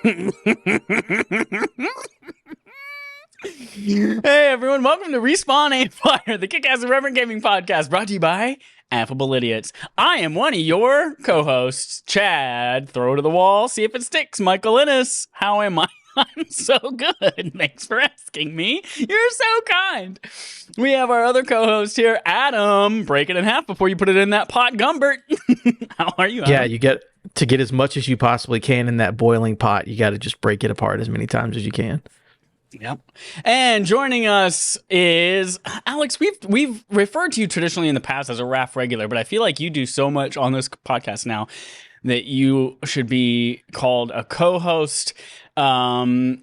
Hey everyone, welcome to Respawn Aim Fire, the kick-ass irreverent gaming podcast brought to you by Affable Idiots. I am one of your co-hosts, Chad. Throw to the wall, see if it sticks. Michael Innes. How am I? I'm so good. Thanks for asking me. You're so kind. We have our other co-host here, Adam. Break it in half before you put it in that pot, Gumbert. How are you, Adam? Yeah, you get to get as much as you possibly can in that boiling pot. You got to just break it apart as many times as you can. Yep. And joining us is Alex. We've referred to you traditionally in the past as a RAF regular, but I feel like you do so much on this podcast now that you should be called a co-host and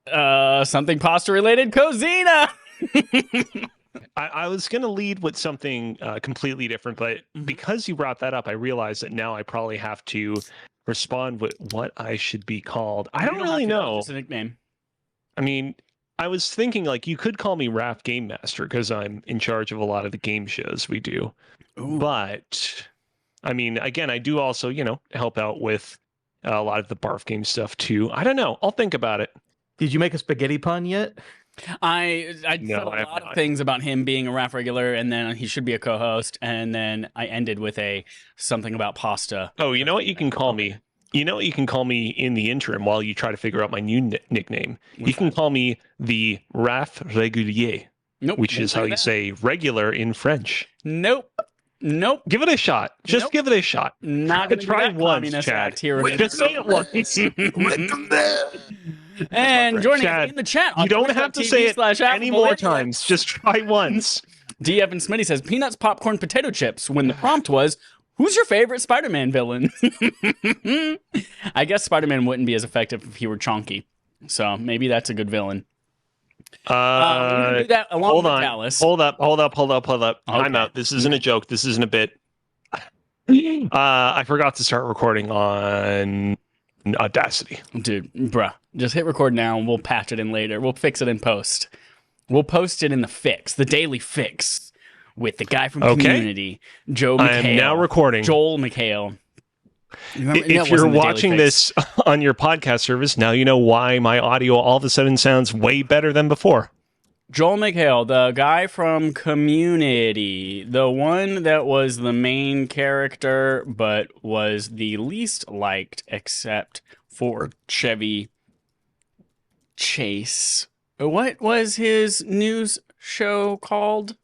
something pasta related, Cozina. I was going to lead with something completely different, but because you brought that up, I realized that now I probably have to respond with what I should be called. I don't really know. It's a nickname. I mean, I was thinking like you could call me RAF Game Master because I'm in charge of a lot of the game shows we do. Ooh. But I mean, again, I do also, help out with a lot of the barf game stuff too. I don't know. I'll think about it. Did you make a spaghetti pun yet? I said a lot of things about him being a RAF regular, and then he should be a co-host, and then I ended with something about pasta. Oh, you know what you can call me? You know what you can call me in the interim while you try to figure out my new nickname? You can call me the RAF Régulier, which is how you say regular in French. Nope. Give it a shot. Just give it a shot. Not going to try once, Chad. Just say it once. And joining Chad, us in the chat, you don't have to say it any more times. Just try once. DF and Smitty says peanuts, popcorn, potato chips. When the prompt was, "Who's your favorite Spider-Man villain?" I guess Spider-Man wouldn't be as effective if he were chonky. So maybe that's a good villain. We're gonna do that along hold with on. Dallas. Hold up. Okay. I'm out. This isn't a joke. This isn't a bit. I forgot to start recording on Audacity. Dude, bruh, just hit record now and we'll patch it in later. We'll fix it in post. We'll post it in the daily fix with the guy from Community, Joe McHale. I am now recording. Joel McHale. If you're watching this on your podcast service, now you know why my audio all of a sudden sounds way better than before. Joel McHale, the guy from Community, the one that was the main character but was the least liked except for Chevy Chase. What was his news show called?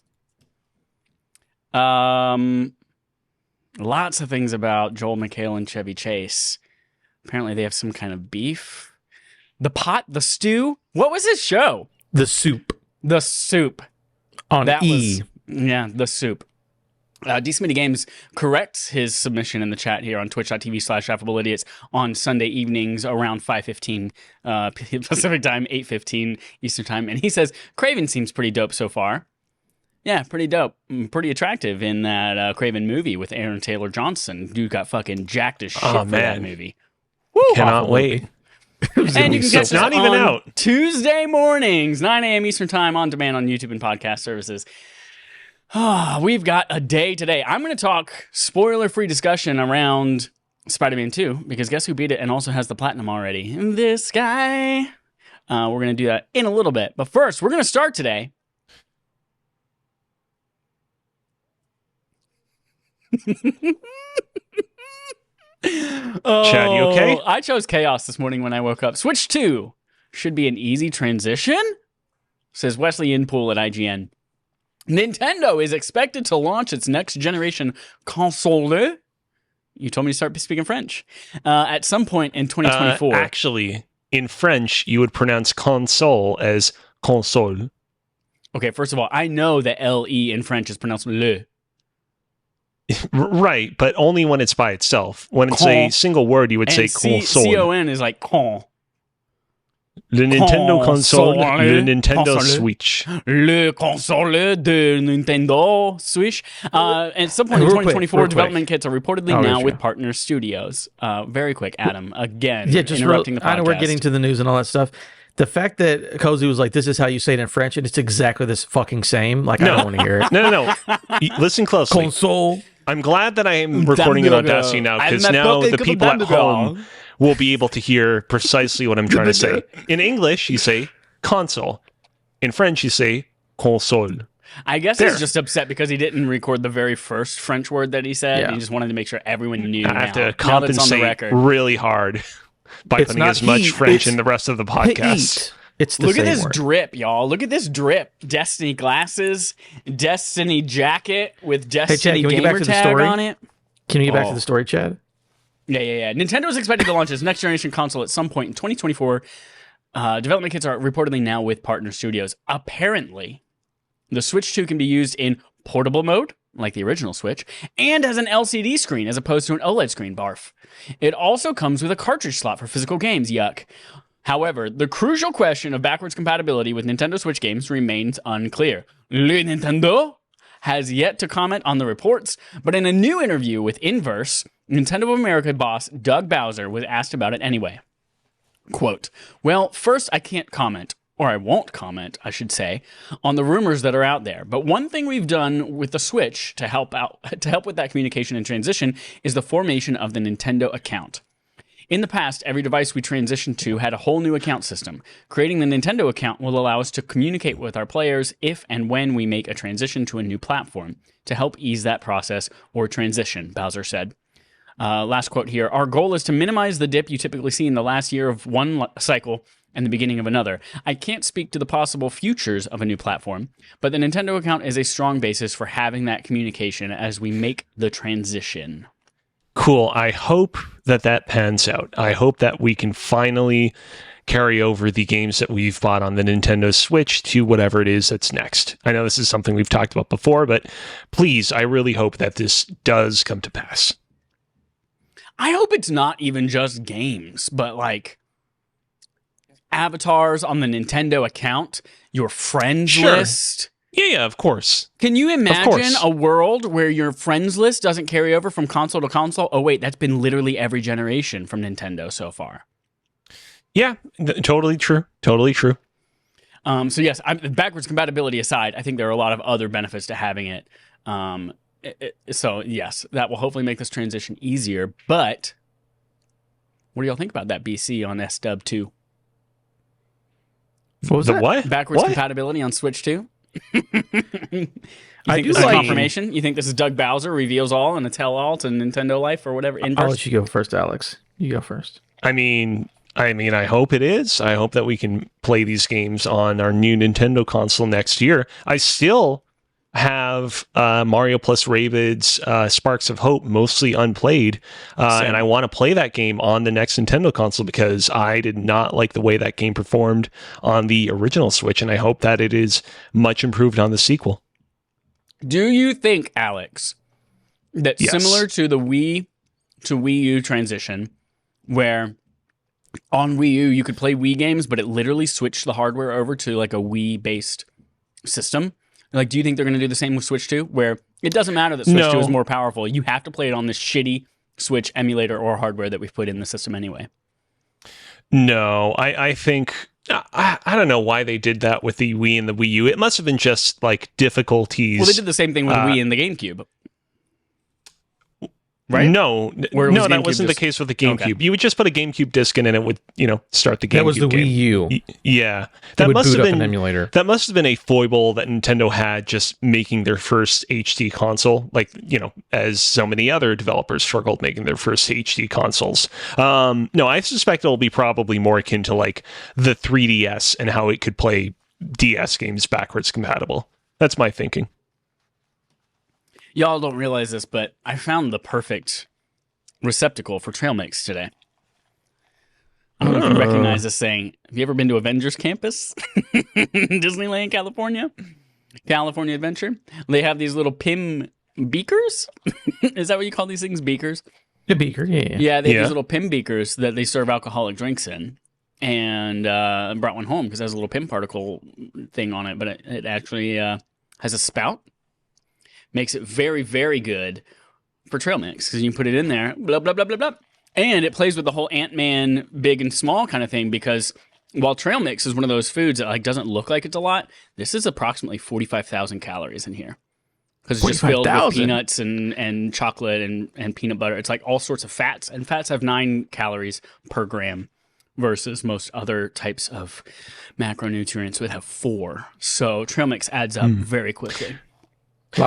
Lots of things about Joel McHale and Chevy Chase. Apparently they have some kind of beef. The stew. What was his show? The Soup. The Soup. On E. The Soup. D-Smitty Games corrects his submission in the chat here on twitch.tv/affableidiots on Sunday evenings around 5:15 Pacific time, 8:15 Eastern time. And he says, Craven seems pretty dope so far. Yeah, pretty dope. Pretty attractive in that Craven movie with Aaron Taylor Johnson. Dude got fucking jacked as shit for that movie. Woo, cannot wait. And you can catch us not even on out. Tuesday mornings, 9 a.m. Eastern time on demand on YouTube and podcast services. We've got a day today. I'm going to talk spoiler-free discussion around Spider-Man 2 because guess who beat it and also has the platinum already? This guy. We're going to do that in a little bit. But first, we're going to start today. Chad, you okay? I chose chaos this morning when I woke up. Switch 2 should be an easy transition, says Wesley Inpool at IGN. Nintendo is expected to launch its next generation console. You told me to start speaking French. At some point in 2024. Actually, in French, you would pronounce console as console. Okay, first of all, I know that L-E in French is pronounced le. Right, but only when it's by itself. When it's a single word, you would say console. C-O-N is like con. Le Nintendo console, le Nintendo Switch. Le console de Nintendo Switch. And at some point in 2024, development kits are reportedly now with partner studios. Very quick, Adam, again, just interrupting the podcast. I know we're getting to the news and all that stuff. The fact that Cozy was like, this is how you say it in French, and it's exactly this fucking same. Like, I don't want to hear it. No. Listen closely. Console. I'm glad that I am recording in Audacity now, because now the people at home will be able to hear precisely what I'm trying to say. In English, you say console. In French, you say console. I guess he's just upset because he didn't record the very first French word that he said. Yeah. He just wanted to make sure everyone knew. I have to compensate really hard by putting as much French in the rest of the podcast. It's the Look same at this word. drip, y'all. Look at this drip. Destiny glasses, Destiny jacket with Destiny gamer tag on it. Can we get back to the story, Chad? Yeah. Nintendo is expected to launch its next generation console at some point in 2024. Development kits are reportedly now with partner studios. Apparently, the Switch 2 can be used in portable mode, like the original Switch, and has an LCD screen as opposed to an OLED screen, barf. It also comes with a cartridge slot for physical games, yuck. However, the crucial question of backwards compatibility with Nintendo Switch games remains unclear. Le Nintendo has yet to comment on the reports, but in a new interview with Inverse, Nintendo of America boss Doug Bowser was asked about it anyway. Quote, well, first I can't comment, or I won't comment, I should say, on the rumors that are out there. But one thing we've done with the Switch to help with that communication and transition is the formation of the Nintendo account. In the past, every device we transitioned to had a whole new account system. Creating the Nintendo account will allow us to communicate with our players if and when we make a transition to a new platform to help ease that process or transition, Bowser said. Last quote here. Our goal is to minimize the dip you typically see in the last year of one cycle and the beginning of another. I can't speak to the possible futures of a new platform, but the Nintendo account is a strong basis for having that communication as we make the transition. Cool. I hope that pans out. I hope that we can finally carry over the games that we've bought on the Nintendo Switch to whatever it is that's next. I know this is something we've talked about before, but please, I really hope that this does come to pass. I hope it's not even just games, but like avatars on the Nintendo account, your friends list. Yeah, of course. Can you imagine a world where your friends list doesn't carry over from console to console? Oh, wait, that's been literally every generation from Nintendo so far. Yeah, totally true. Totally true. So yes, backwards compatibility aside, I think there are a lot of other benefits to having it. So yes, that will hopefully make this transition easier. But what do y'all think about that BC on SW 2? What was that? What? Backwards compatibility on Switch 2? You think I this is confirmation? You think this is Doug Bowser reveals all and a tell-all to Nintendo Life or whatever? I'll let you go first, Alex. You go first. I mean, I hope it is. I hope that we can play these games on our new Nintendo console next year. I still have Mario plus Rabbids Sparks of Hope mostly unplayed, and I want to play that game on the next Nintendo console because I did not like the way that game performed on the original Switch, and I hope that it is much improved on the sequel. Do you think, Alex, that similar to the Wii to Wii U transition, where on Wii U you could play Wii games, but it literally switched the hardware over to like a Wii-based system? Like, do you think they're going to do the same with Switch 2, where it doesn't matter that Switch 2 is more powerful? You have to play it on this shitty Switch emulator or hardware that we've put in the system anyway. No, I think... I don't know why they did that with the Wii and the Wii U. It must have been just, like, difficulties. Well, they did the same thing with the Wii and the GameCube. Right? No, that wasn't the case with the GameCube. Okay. You would just put a GameCube disc in and it would, start the GameCube. That was the Wii U. Yeah. That must have been an emulator. That must have been a foible that Nintendo had just making their first HD console, like, as so many other developers struggled making their first HD consoles. No, I suspect it'll be probably more akin to like the 3DS and how it could play DS games backwards compatible. That's my thinking. Y'all don't realize this, but I found the perfect receptacle for trail mix today. I don't know if you recognize this saying. Have you ever been to Avengers Campus? Disneyland, California Adventure? They have these little PIM beakers? Is that what you call these things? Beakers? A beaker, yeah. Yeah, they have these little PIM beakers that they serve alcoholic drinks in. And I brought one home because it has a little PIM particle thing on it, but it actually has a spout. Makes it very, very good for trail mix because you can put it in there, blah, blah, blah, blah, blah. And it plays with the whole Ant-Man big and small kind of thing because while trail mix is one of those foods that like doesn't look like it's a lot, this is approximately 45,000 calories in here. because it's just filled with 45,000? peanuts and chocolate and peanut butter. It's like all sorts of fats, and fats have 9 calories per gram versus most other types of macronutrients would have 4. So trail mix adds up very quickly.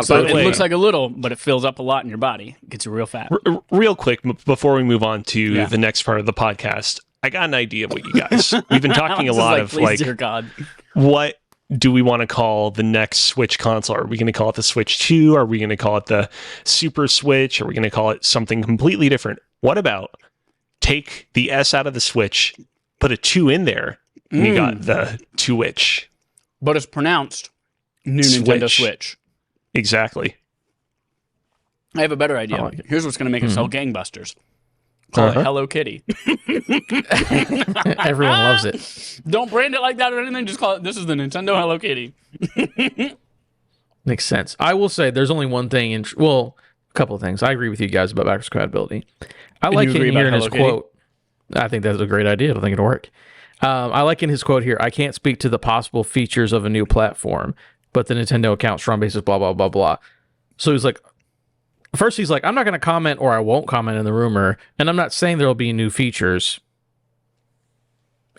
So it looks like a little, but it fills up a lot in your body. It gets you real fat. Real quick, before we move on to the next part of the podcast, I got an idea of what you guys. We've been talking a lot of like, dear God, what do we want to call the next Switch console? Are we going to call it the Switch 2? Are we going to call it the Super Switch? Are we going to call it something completely different? What about take the S out of the Switch, put a 2 in there, and you got the Twitch. But it's pronounced new Nintendo Switch. Exactly. I have a better idea. Like Here's what's going to make it sell gangbusters. Call it Hello Kitty. Everyone loves it. Don't brand it like that or anything. Just call it, this is the Nintendo Hello Kitty. Makes sense. I will say there's only one thing, a couple of things. I agree with you guys about backwards compatibility. I like hearing his quote. I think that's a great idea. I don't think it'll work. I like in his quote here, I can't speak to the possible features of a new platform, but the Nintendo account strong basis, blah, blah, blah, blah. So he's like, first he's like, I'm not going to comment or I won't comment in the rumor, and I'm not saying there'll be new features.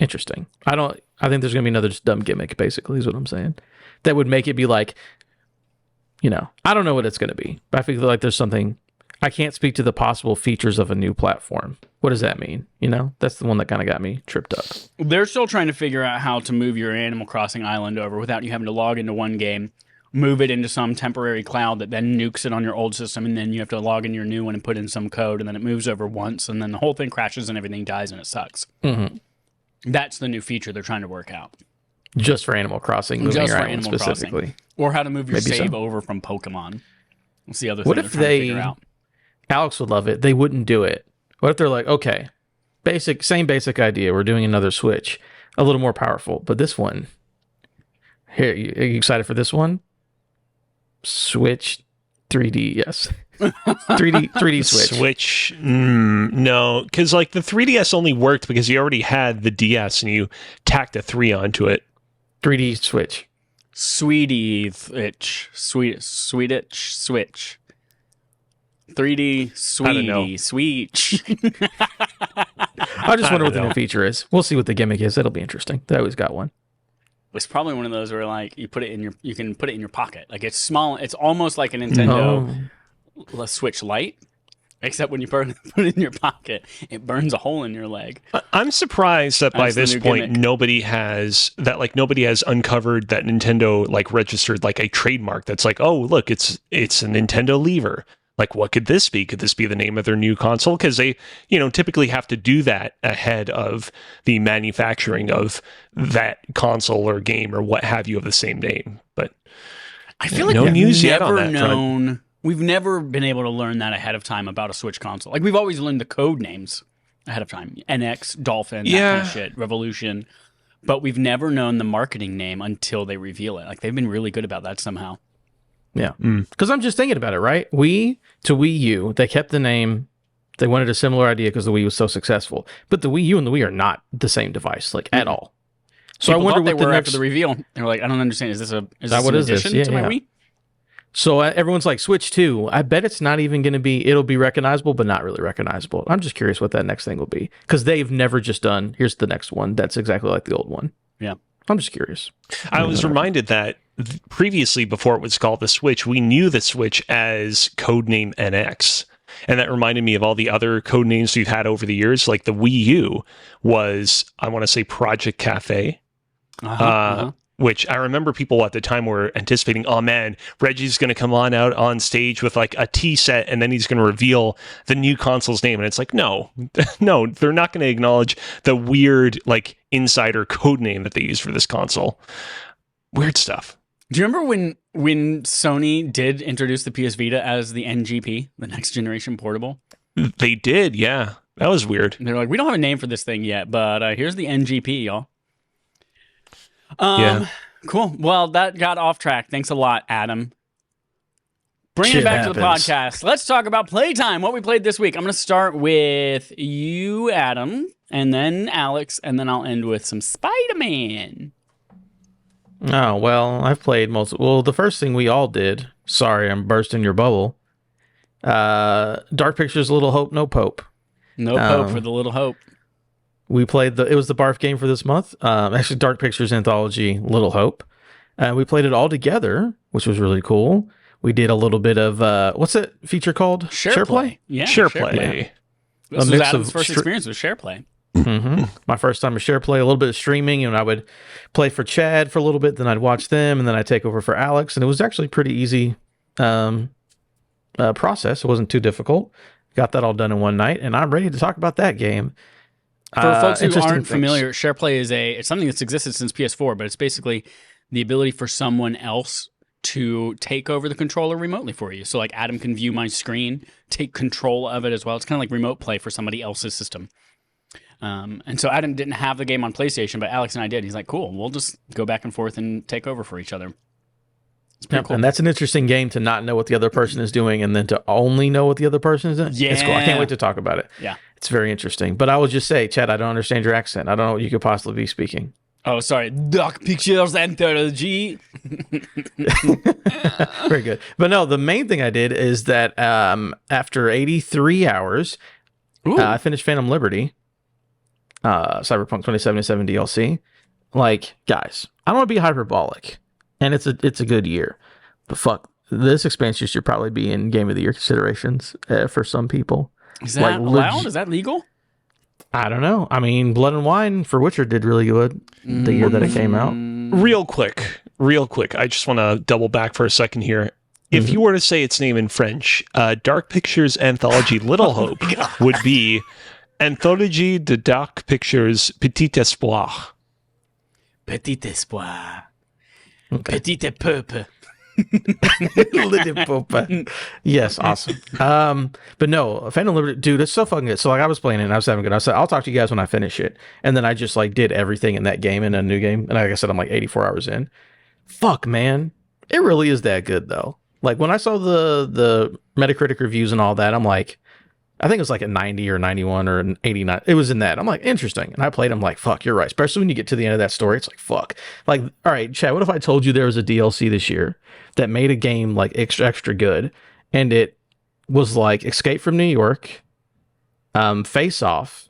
Interesting. I think there's going to be another just dumb gimmick, basically, is what I'm saying. That would make it be like, I don't know what it's going to be, but I feel like there's something. I can't speak to the possible features of a new platform. What does that mean? That's the one that kind of got me tripped up. They're still trying to figure out how to move your Animal Crossing island over without you having to log into one game, move it into some temporary cloud that then nukes it on your old system, and then you have to log in your new one and put in some code, and then it moves over once, and then the whole thing crashes and everything dies and it sucks. Mm-hmm. That's the new feature they're trying to work out. Just for Animal Crossing, moving your island specifically. Crossing. Or how to move your save over from Pokemon. That's the other thing what they're if trying to figure out. Alex would love it. They wouldn't do it. What if they're like, okay, same basic idea. We're doing another Switch, a little more powerful, but this one. Here, are you excited for this one? Switch 3D, yes. 3D Switch. Switch, no, because like the 3DS only worked because you already had the DS and you tacked a 3 onto it. 3D Switch. Swedish Switch. 3D Switch. I just wonder what the new feature is. We'll see what the gimmick is. That'll be interesting. They always got one. It's probably one of those where like you can put it in your pocket. Like it's small. It's almost like a Nintendo Switch Lite, except when you put it in your pocket, it burns a hole in your leg. I'm surprised that by this point gimmick. nobody has uncovered that Nintendo like registered like a trademark that's like, oh look, it's a Nintendo lever. Like, what could this be? Could this be the name of their new console? Because they, typically have to do that ahead of the manufacturing of that console or game or what have you of the same name. But I feel like no news yet on that front. We've never been able to learn that ahead of time about a Switch console. Like, we've always learned the code names ahead of time. NX, Dolphin, that kind of shit, Revolution. But we've never known the marketing name until they reveal it. Like, they've been really good about that somehow. Yeah. Because I'm just thinking about it, right? Wii to Wii U, they kept the name. They wanted a similar idea because the Wii was so successful. But the Wii U and the Wii are not the same device, like, at all. So People I wonder what they were after the reveal. They were like, I don't understand. Is this an addition to my Wii? So everyone's like, Switch 2. I bet it's not even going to be, it'll be recognizable, but not really recognizable. I'm just curious what that next thing will be. Because they've never just done, here's the next one. That's exactly like the old one. Yeah. I'm just curious. I was reminded that previously, before it was called the Switch, we knew the Switch as codename NX. And that reminded me of all the other code names we've had over the years. Like the Wii U was, I want to say, Project Cafe. Which I remember people at the time were anticipating, oh man, Reggie's going to come out on stage with like a tea set and then he's going to reveal the new console's name. And it's like, no, they're not going to acknowledge the weird like insider code name that they use for this console. Weird stuff. Do you remember when Sony did introduce the PS Vita as the NGP, the next generation portable? They did, yeah. That was weird. They're like, we don't have a name for this thing yet, but here's the NGP, y'all. Yeah. Cool. Well, that got off track. Thanks a lot, Adam. Bring it back to the podcast. Let's talk about playtime, what we played this week. I'm going to start with you, Adam, and then Alex, and then I'll end with some Spider-Man. Oh, well, I've played most. Well, the first thing we all did Sorry, I'm bursting your bubble. Dark Pictures, Little Hope, No Pope. No Pope for the Little Hope. We played it was the barf game for this month. Actually, Dark Pictures Anthology, Little Hope. We played it all together, which was really cool. We did a little bit of what's that feature called? SharePlay. Yeah, SharePlay. This was Adam's first experience with SharePlay. Mm-hmm. My first time with SharePlay, a little bit of streaming, and I would play for Chad for a little bit, then I'd watch them, and then I'd take over for Alex, and it was actually pretty easy process. It wasn't too difficult. Got that all done in one night, and I'm ready to talk about that game. For folks who aren't familiar, SharePlay is it's something that's existed since PS4, but it's basically the ability for someone else to take over the controller remotely for you. So like Adam can view my screen, take control of it as well. It's kind of like remote play for somebody else's system. And so Adam didn't have the game on PlayStation, but Alex and I did. He's like, cool, we'll just go back and forth and take over for each other. It's pretty cool. And that's an interesting game to not know what the other person is doing and then to only know what the other person is doing. Yeah. It's cool. I can't wait to talk about it. Yeah. It's very interesting. But I will just say, Chad, I don't understand your accent. I don't know what you could possibly be speaking. Oh, sorry. Dark Pictures Anthology. Very good. But no, the main thing I did is that after 83 hours, I finished Phantom Liberty, Cyberpunk 2077 DLC. Like, guys, I don't want to be hyperbolic, and it's a good year, but fuck, this expansion should probably be in Game of the Year considerations for some people. Is that allowed? Is that legal? I don't know. I mean, Blood and Wine for Witcher did really good the year that it came out. Real quick. I just want to double back for a second here. If you were to say its name in French, Dark Pictures Anthology Little Hope would be Anthologie de Dark Pictures Petit Espoir. Petit Espoir. Okay. Petit Peuple. Yes, awesome. But no, Phantom Liberty, dude, it's so fucking good. So like I was playing it and I was having good. I said, I'll talk to you guys when I finish it. And then I just like did everything in that game in a new game. And like I said, I'm like 84 hours in. Fuck, man. It really is that good though. Like when I saw the Metacritic reviews and all that, I'm like, I think it was like a 90 or 91 or an 89. It was in that. I'm like, interesting. And I played, I'm like, fuck, you're right. Especially when you get to the end of that story, it's like, fuck. Like, all right, Chad, what if I told you there was a DLC this year that made a game like extra good, and it was like Escape from New York, Face Off,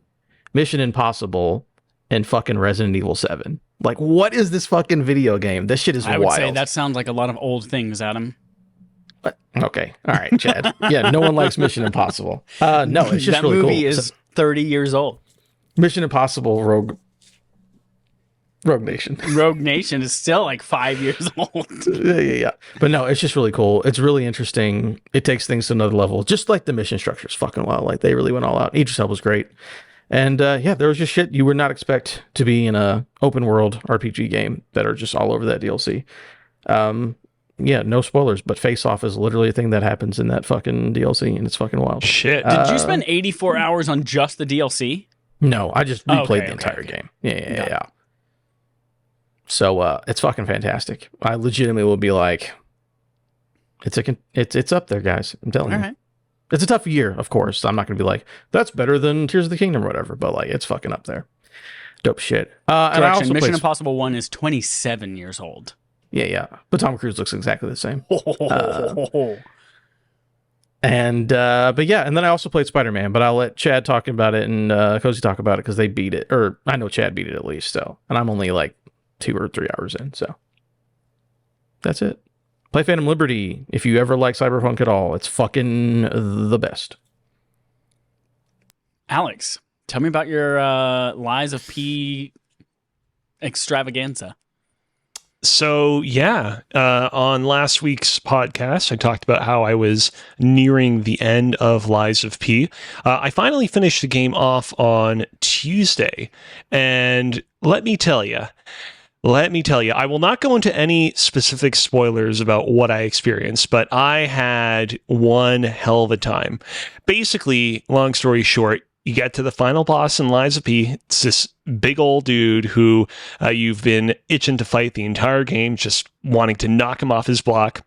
Mission Impossible, and fucking Resident Evil 7. Like, what is this fucking video game? This shit is wild. I would say that sounds like a lot of old things, Adam. Okay. All right, Chad. Yeah, no one likes Mission Impossible. No, it's just really cool. That movie is 30 years old. Mission Impossible Rogue Nation. Rogue Nation is still like 5 years old. Yeah. But no, it's just really cool. It's really interesting. It takes things to another level. Just like the mission structure is fucking wild. Like they really went all out. Idris Elba was great. And yeah, there was just shit you would not expect to be in a open world RPG game that are just all over that DLC. Yeah, no spoilers, but Face Off is literally a thing that happens in that fucking DLC, and it's fucking wild. Shit. Did you spend 84 hours on just the DLC? No, I just replayed the entire game. Yeah. So it's fucking fantastic. I legitimately will be like, it's up there, guys. I'm telling you. Right. It's a tough year, of course. I'm not going to be like, that's better than Tears of the Kingdom or whatever, but like, it's fucking up there. Dope shit. And I also Mission Impossible 1 is 27 years old. Yeah. But Tom Cruise looks exactly the same. But yeah, and then I also played Spider-Man, but I'll let Chad talk about it and Cozy talk about it because they beat it, or I know Chad beat it at least, so, and I'm only like 2 or 3 hours in, so that's it. Play Phantom Liberty if you ever like Cyberpunk at all. It's fucking the best. Alex, tell me about your Lies of P extravaganza. So, yeah, on last week's podcast, I talked about how I was nearing the end of Lies of P. I finally finished the game off on Tuesday, and let me tell you, I will not go into any specific spoilers about what I experienced, but I had one hell of a time. Basically, long story short, you get to the final boss in Lies of P. It's this big old dude who you've been itching to fight the entire game, just wanting to knock him off his block.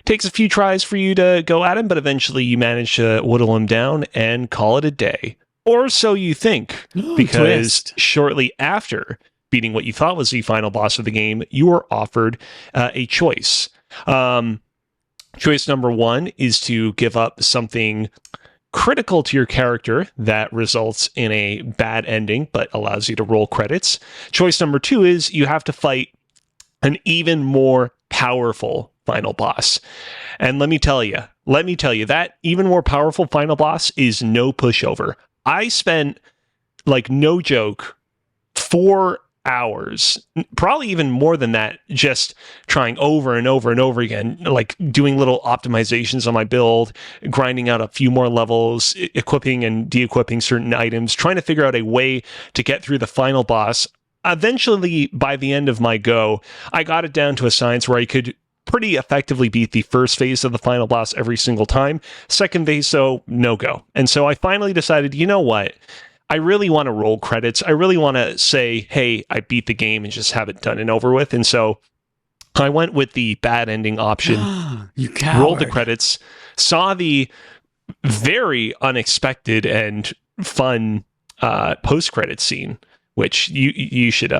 Takes a few tries for you to go at him, but eventually you manage to whittle him down and call it a day. Or so you think, because shortly after beating what you thought was the final boss of the game, you were offered a choice. Choice number 1 is to give up something critical to your character that results in a bad ending but allows you to roll credits. Choice number 2 is you have to fight an even more powerful final boss. And let me tell you, that even more powerful final boss is no pushover. I spent, like, no joke, 4 hours, probably even more than that, just trying over and over and over again, like doing little optimizations on my build, grinding out a few more levels, equipping and de-equipping certain items, trying to figure out a way to get through the final boss. Eventually, by the end of my go, I got it down to a science where I could pretty effectively beat the first phase of the final boss every single time. Second phase, so no go. And so I finally decided, you know what? I really want to roll credits. I really want to say, hey, I beat the game and just have it done and over with. And so I went with the bad ending option. You coward. Rolled the credits, saw the very unexpected and fun post-credit scene, which you should...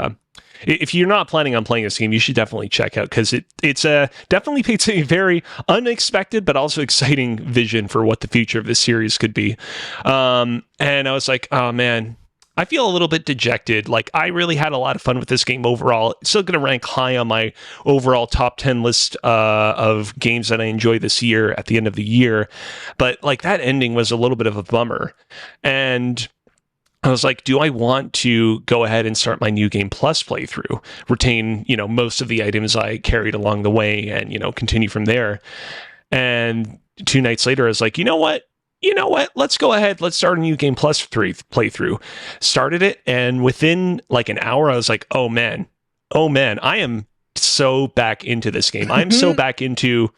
if you're not planning on playing this game, you should definitely check out, because it's definitely paints a very unexpected but also exciting vision for what the future of this series could be. And I was like, oh man, I feel a little bit dejected. Like, I really had a lot of fun with this game overall. It's still going to rank high on my overall top 10 list of games that I enjoy this year at the end of the year. But like, that ending was a little bit of a bummer. And I was like, do I want to go ahead and start my New Game Plus playthrough, retain, most of the items I carried along the way, and, continue from there? And 2 nights later, I was like, you know what? Let's go ahead. Let's start a New Game Plus playthrough. Started it, and within like an hour, I was like, oh man, I am so back into this game. I'm so back into...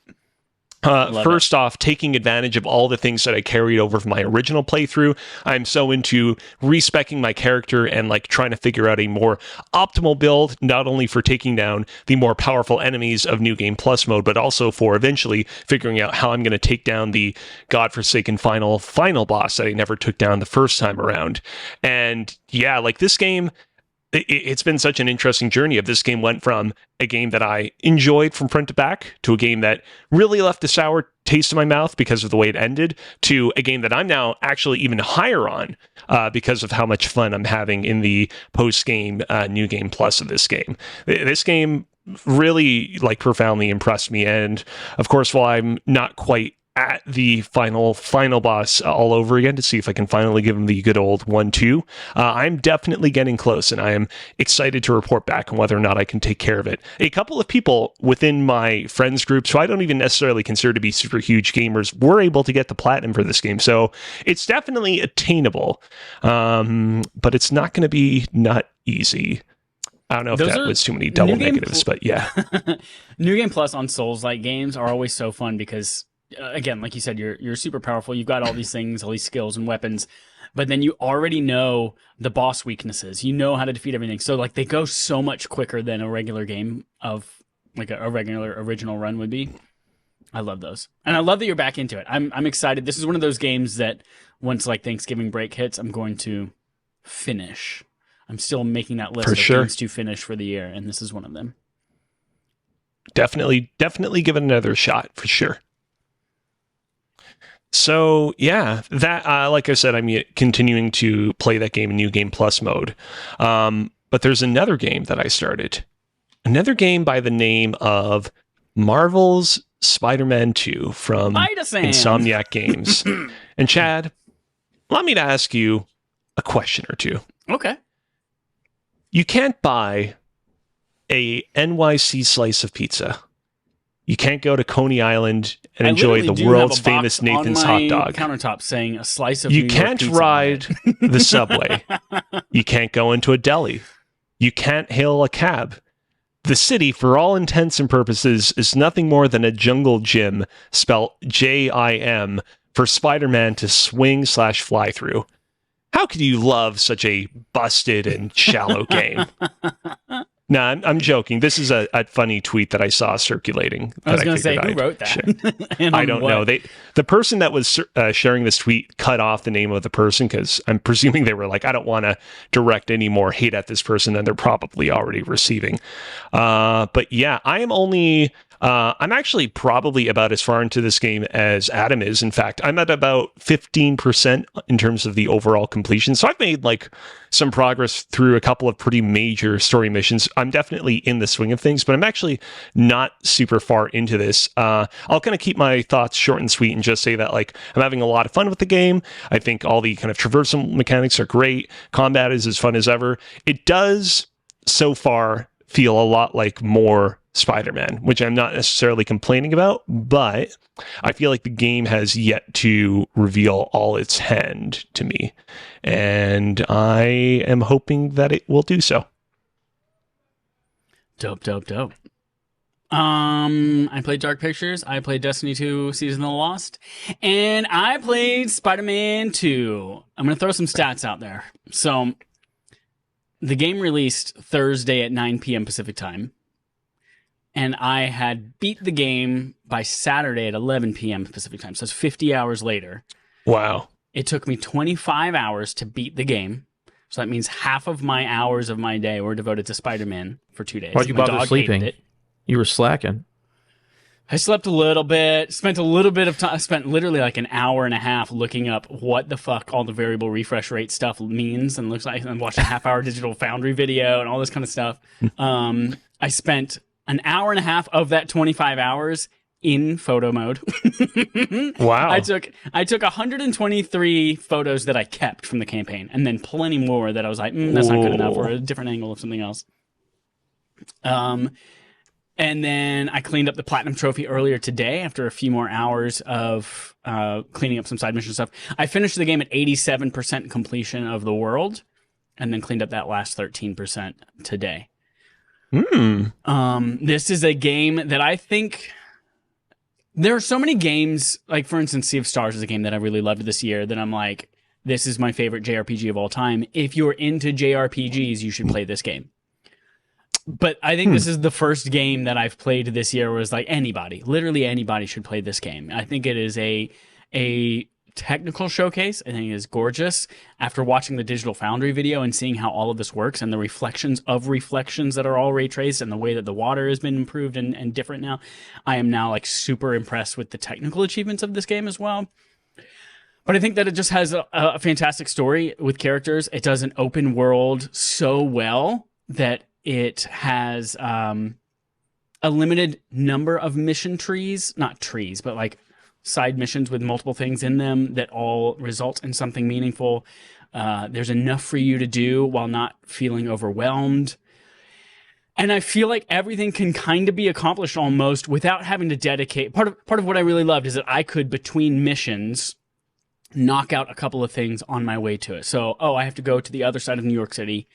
first off, taking advantage of all the things that I carried over from my original playthrough. I'm so into respecking my character and like trying to figure out a more optimal build, not only for taking down the more powerful enemies of New Game Plus mode, but also for eventually figuring out how I'm going to take down the godforsaken final boss that I never took down the first time around. And yeah, like, this game, it's been such an interesting journey. Of this game went from a game that I enjoyed from front to back to a game that really left a sour taste in my mouth because of the way it ended, to a game that I'm now actually even higher on because of how much fun I'm having in the post-game New Game Plus of this game. This game really like profoundly impressed me. And of course, while I'm not quite at the final boss all over again to see if I can finally give him the good old 1-2. I'm definitely getting close, and I am excited to report back on whether or not I can take care of it. A couple of people within my friends group, who I don't even necessarily consider to be super huge gamers, were able to get the platinum for this game, so it's definitely attainable, but it's not going to be not easy. I don't know if that was too many double negatives, but yeah. New Game Plus on Souls-like games are always so fun because, again, like you said, you're super powerful. You've got all these things, all these skills and weapons, but then you already know the boss weaknesses. You know how to defeat everything. So like, they go so much quicker than a regular game of like a regular original run would be. I love those, and I love that you're back into it. I'm excited. This is one of those games that once like Thanksgiving break hits, I'm going to finish. I'm still making that list of things to finish for the year, and this is one of them. Definitely give it another shot for sure. So yeah, that like I said, I'm continuing to play that game in New Game Plus mode. But there's another game that I started. Another game by the name of Marvel's Spider-Man 2 from Insomniac Games. And Chad, allow me to ask you a question or two. Okay. You can't buy a NYC slice of pizza. You can't go to Coney Island and enjoy the world's famous Nathan's hot dog. Countertop saying a slice of You can't ride the subway. You can't go into a deli. You can't hail a cab. The city, for all intents and purposes, is nothing more than a jungle gym, spelled JIM, for Spider-Man to swing/fly through. How could you love such a busted and shallow game? No, I'm joking. This is a funny tweet that I saw circulating. I was going to say, who wrote that? I don't know. The person that was sharing this tweet cut off the name of the person because I'm presuming they were like, I don't want to direct any more hate at this person than they're probably already receiving. But yeah, I am only I'm actually probably about as far into this game as Adam is. In fact, I'm at about 15% in terms of the overall completion. So I've made like some progress through a couple of pretty major story missions. I'm definitely in the swing of things, but I'm actually not super far into this. I'll kind of keep my thoughts short and sweet and just say that like I'm having a lot of fun with the game. I think all the kind of traversal mechanics are great. Combat is as fun as ever. It does so far feel a lot like more Spider-Man, which I'm not necessarily complaining about, but I feel like the game has yet to reveal all its hand to me, and I am hoping that it will do so. Dope. I played Dark Pictures, I played Destiny 2 Season of the Lost, and I played Spider-Man 2. I'm going to throw some stats out there. So, the game released Thursday at 9 p.m. Pacific time, and I had beat the game by Saturday at 11 p.m. Pacific time, so it's 50 hours later. Wow. It took me 25 hours to beat the game, so that means half of my hours of my day were devoted to Spider-Man for 2 days. Why'd you bother sleeping? You were slacking. I slept a little bit, spent a little bit of time, I spent literally like an hour and a half looking up what the fuck all the variable refresh rate stuff means and looks like, and watched a half-hour Digital Foundry video and all this kind of stuff. I spent an hour and a half of that 25 hours in photo mode. Wow. I took 123 photos that I kept from the campaign, and then plenty more that I was like, that's not good enough, or a different angle of something else. And then I cleaned up the Platinum Trophy earlier today after a few more hours of cleaning up some side mission stuff. I finished the game at 87% completion of the world, and then cleaned up that last 13% today. This is a game that I think... There are so many games, like for instance, Sea of Stars is a game that I really loved this year that I'm like, this is my favorite JRPG of all time. If you're into JRPGs, you should play this game. But I think this is the first game that I've played this year where it's like literally anybody should play this game. I think it is a technical showcase. I think it is gorgeous. After watching the Digital Foundry video and seeing how all of this works and the reflections that are all ray traced and the way that the water has been improved and different now, I am now like super impressed with the technical achievements of this game as well. But I think that it just has a fantastic story with characters. It does an open world so well that it has a limited number of mission trees, not trees, but like side missions with multiple things in them that all result in something meaningful. There's enough for you to do while not feeling overwhelmed. And I feel like everything can kind of be accomplished almost without having to dedicate. Part of what I really loved is that I could, between missions, knock out a couple of things on my way to it. So, I have to go to the other side of New York City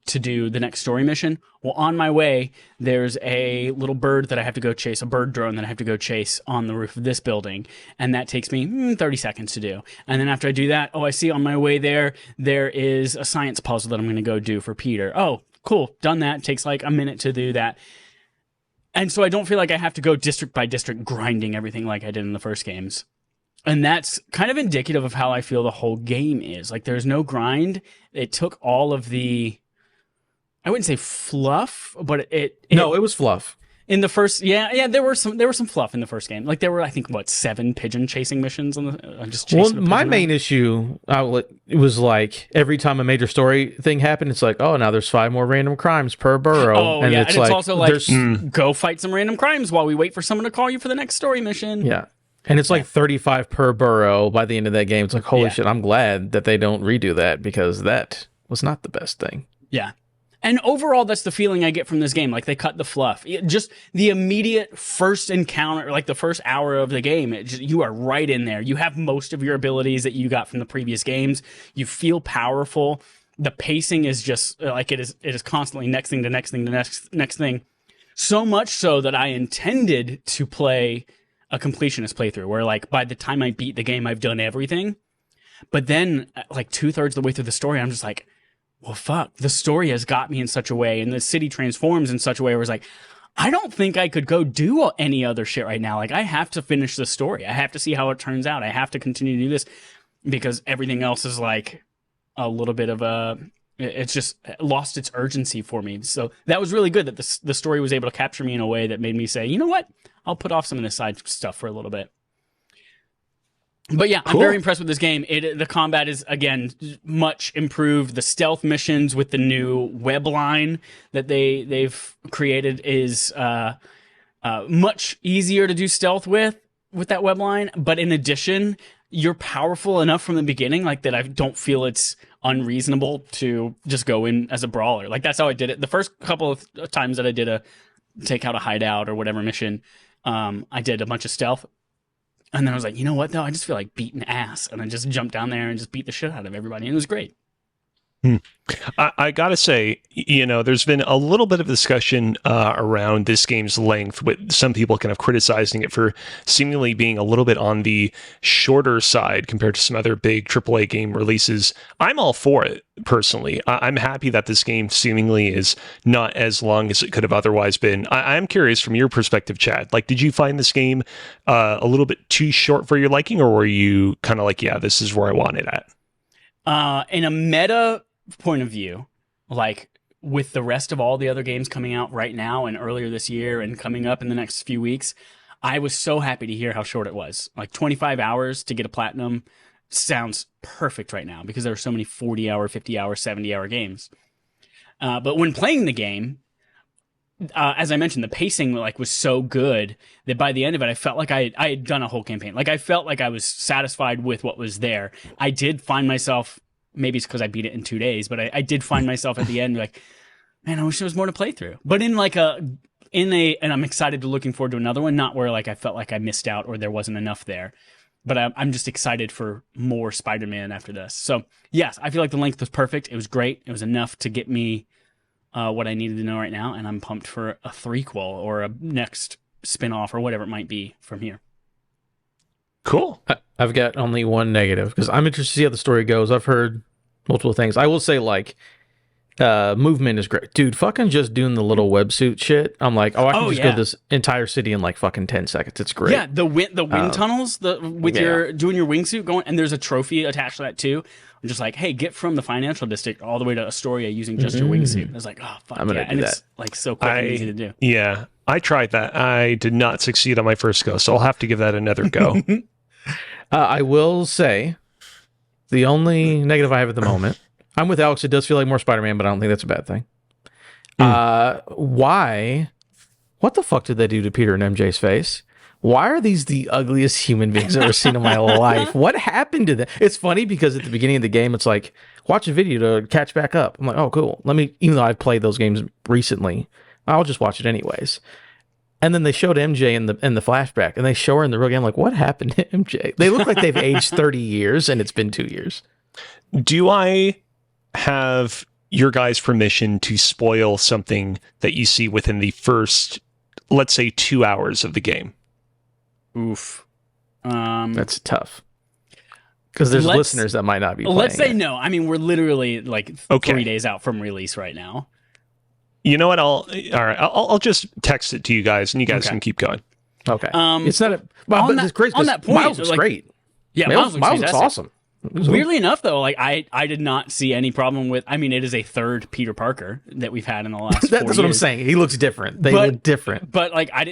to do the next story mission. Well, on my way, there's a little bird that I have to go chase, a bird drone that I have to go chase on the roof of this building. And that takes me 30 seconds to do. And then after I do that, I see on my way there is a science puzzle that I'm going to go do for Peter. Oh, cool. Done that. It takes like a minute to do that. And so I don't feel like I have to go district by district grinding everything like I did in the first games. And that's kind of indicative of how I feel the whole game is. Like there's no grind. It took all of the... I wouldn't say fluff, but it was fluff. In the first, there were some fluff in the first game. Like there were, I think, 7 pigeon chasing missions on the just chasing. Well, my main issue it was like every time a major story thing happened, it's like, now there's 5 more random crimes per borough. Oh, and it's also like go fight some random crimes while we wait for someone to call you for the next story mission. Yeah. And it's like 35 per borough by the end of that game. It's like, holy shit, I'm glad that they don't redo that because that was not the best thing. Yeah. And overall, that's the feeling I get from this game. Like, they cut the fluff. Just the immediate first encounter, like the first hour of the game, you are right in there. You have most of your abilities that you got from the previous games. You feel powerful. The pacing is just, like, it is constantly next thing to next thing to next thing. So much so that I intended to play a completionist playthrough, where, like, by the time I beat the game, I've done everything. But then, like, 2/3 of the way through the story, I'm just like, well, fuck, the story has got me in such a way, and the city transforms in such a way where it's like, I don't think I could go do any other shit right now. Like, I have to finish the story. I have to see how it turns out. I have to continue to do this because everything else is like a little bit of a It's just lost its urgency for me. So that was really good that the story was able to capture me in a way that made me say, you know what, I'll put off some of the side stuff for a little bit. But yeah, cool. I'm very impressed with this game. The combat is, again, much improved. The stealth missions with the new web line that they've created is much easier to do stealth with that web line. But in addition, you're powerful enough from the beginning, like that I don't feel it's unreasonable to just go in as a brawler. Like that's how I did it. The first couple of times that I did take out a hideout or whatever mission, I did a bunch of stealth. And then I was like, you know what, though? I just feel like beating ass. And I just jumped down there and just beat the shit out of everybody. And it was great. I got to say, there's been a little bit of discussion around this game's length, with some people kind of criticizing it for seemingly being a little bit on the shorter side compared to some other big AAA game releases. I'm all for it, personally. I'm happy that this game seemingly is not as long as it could have otherwise been. I'm curious from your perspective, Chad. Like, did you find this game a little bit too short for your liking, or were you kind of like, yeah, this is where I want it at? In a meta point of view, like with the rest of all the other games coming out right now and earlier this year and coming up in the next few weeks, I was so happy to hear how short it was. Like 25 hours to get a platinum sounds perfect right now because there are so many 40-hour, 50-hour, 70-hour games. But when playing the game, as I mentioned, the pacing was so good that by the end of it, I felt like I had done a whole campaign. Like I felt like I was satisfied with what was there. I did find myself, maybe it's because I beat it in 2 days, but I did find myself at the end like, man, I wish there was more to play through. But and I'm excited to looking forward to another one, not where like I felt like I missed out or there wasn't enough there. But I'm just excited for more Spider-Man after this. So yes, I feel like the length was perfect. It was great. It was enough to get me what I needed to know right now, and I'm pumped for a threequel or a next spin-off or whatever it might be from here. Cool. I've got only one negative because I'm interested to see how the story goes. I've heard multiple things. I will say, movement is great. Dude, fucking just doing the little websuit shit. I'm like, I can just go to this entire city in like fucking 10 seconds. It's great. Yeah, the wind tunnels, your doing your wingsuit going, and there's a trophy attached to that too. I'm just like, hey, get from the financial district all the way to Astoria using just your wingsuit. I was like, oh, fuck I'm gonna do that. It's like so quick and easy to do. Yeah, I tried that. I did not succeed on my first go, so I'll have to give that another go. I will say the only negative I have at the moment, I'm with Alex. It does feel like more Spider-Man, but I don't think that's a bad thing. Why? What the fuck did they do to Peter and MJ's face? Why are these the ugliest human beings I've ever seen in my life? What happened to them? It's funny because at the beginning of the game, it's like, watch a video to catch back up. I'm like, oh, cool. Even though I've played those games recently, I'll just watch it anyways. And then they showed MJ in the flashback, and they show her in the real game. I'm like, what happened to MJ? They look like they've aged 30 years, and it's been 2 years. Do I have your guys' permission to spoil something that you see within the first, let's say, 2 hours of the game? Oof. That's tough. Because there's listeners that might not be playing. Let's say no. I mean, we're literally 3 days out from release right now. You know what? I'll just text it to you guys, and you guys can keep going. Okay. It's not a. Well, but it's crazy. On that point, Miles looks great. Yeah, Miles looks awesome. Weirdly enough, though, I did not see any problem with. I mean, it is a third Peter Parker that we've had in the last. 4 years. That's what I'm saying. He looks different. They look different. But I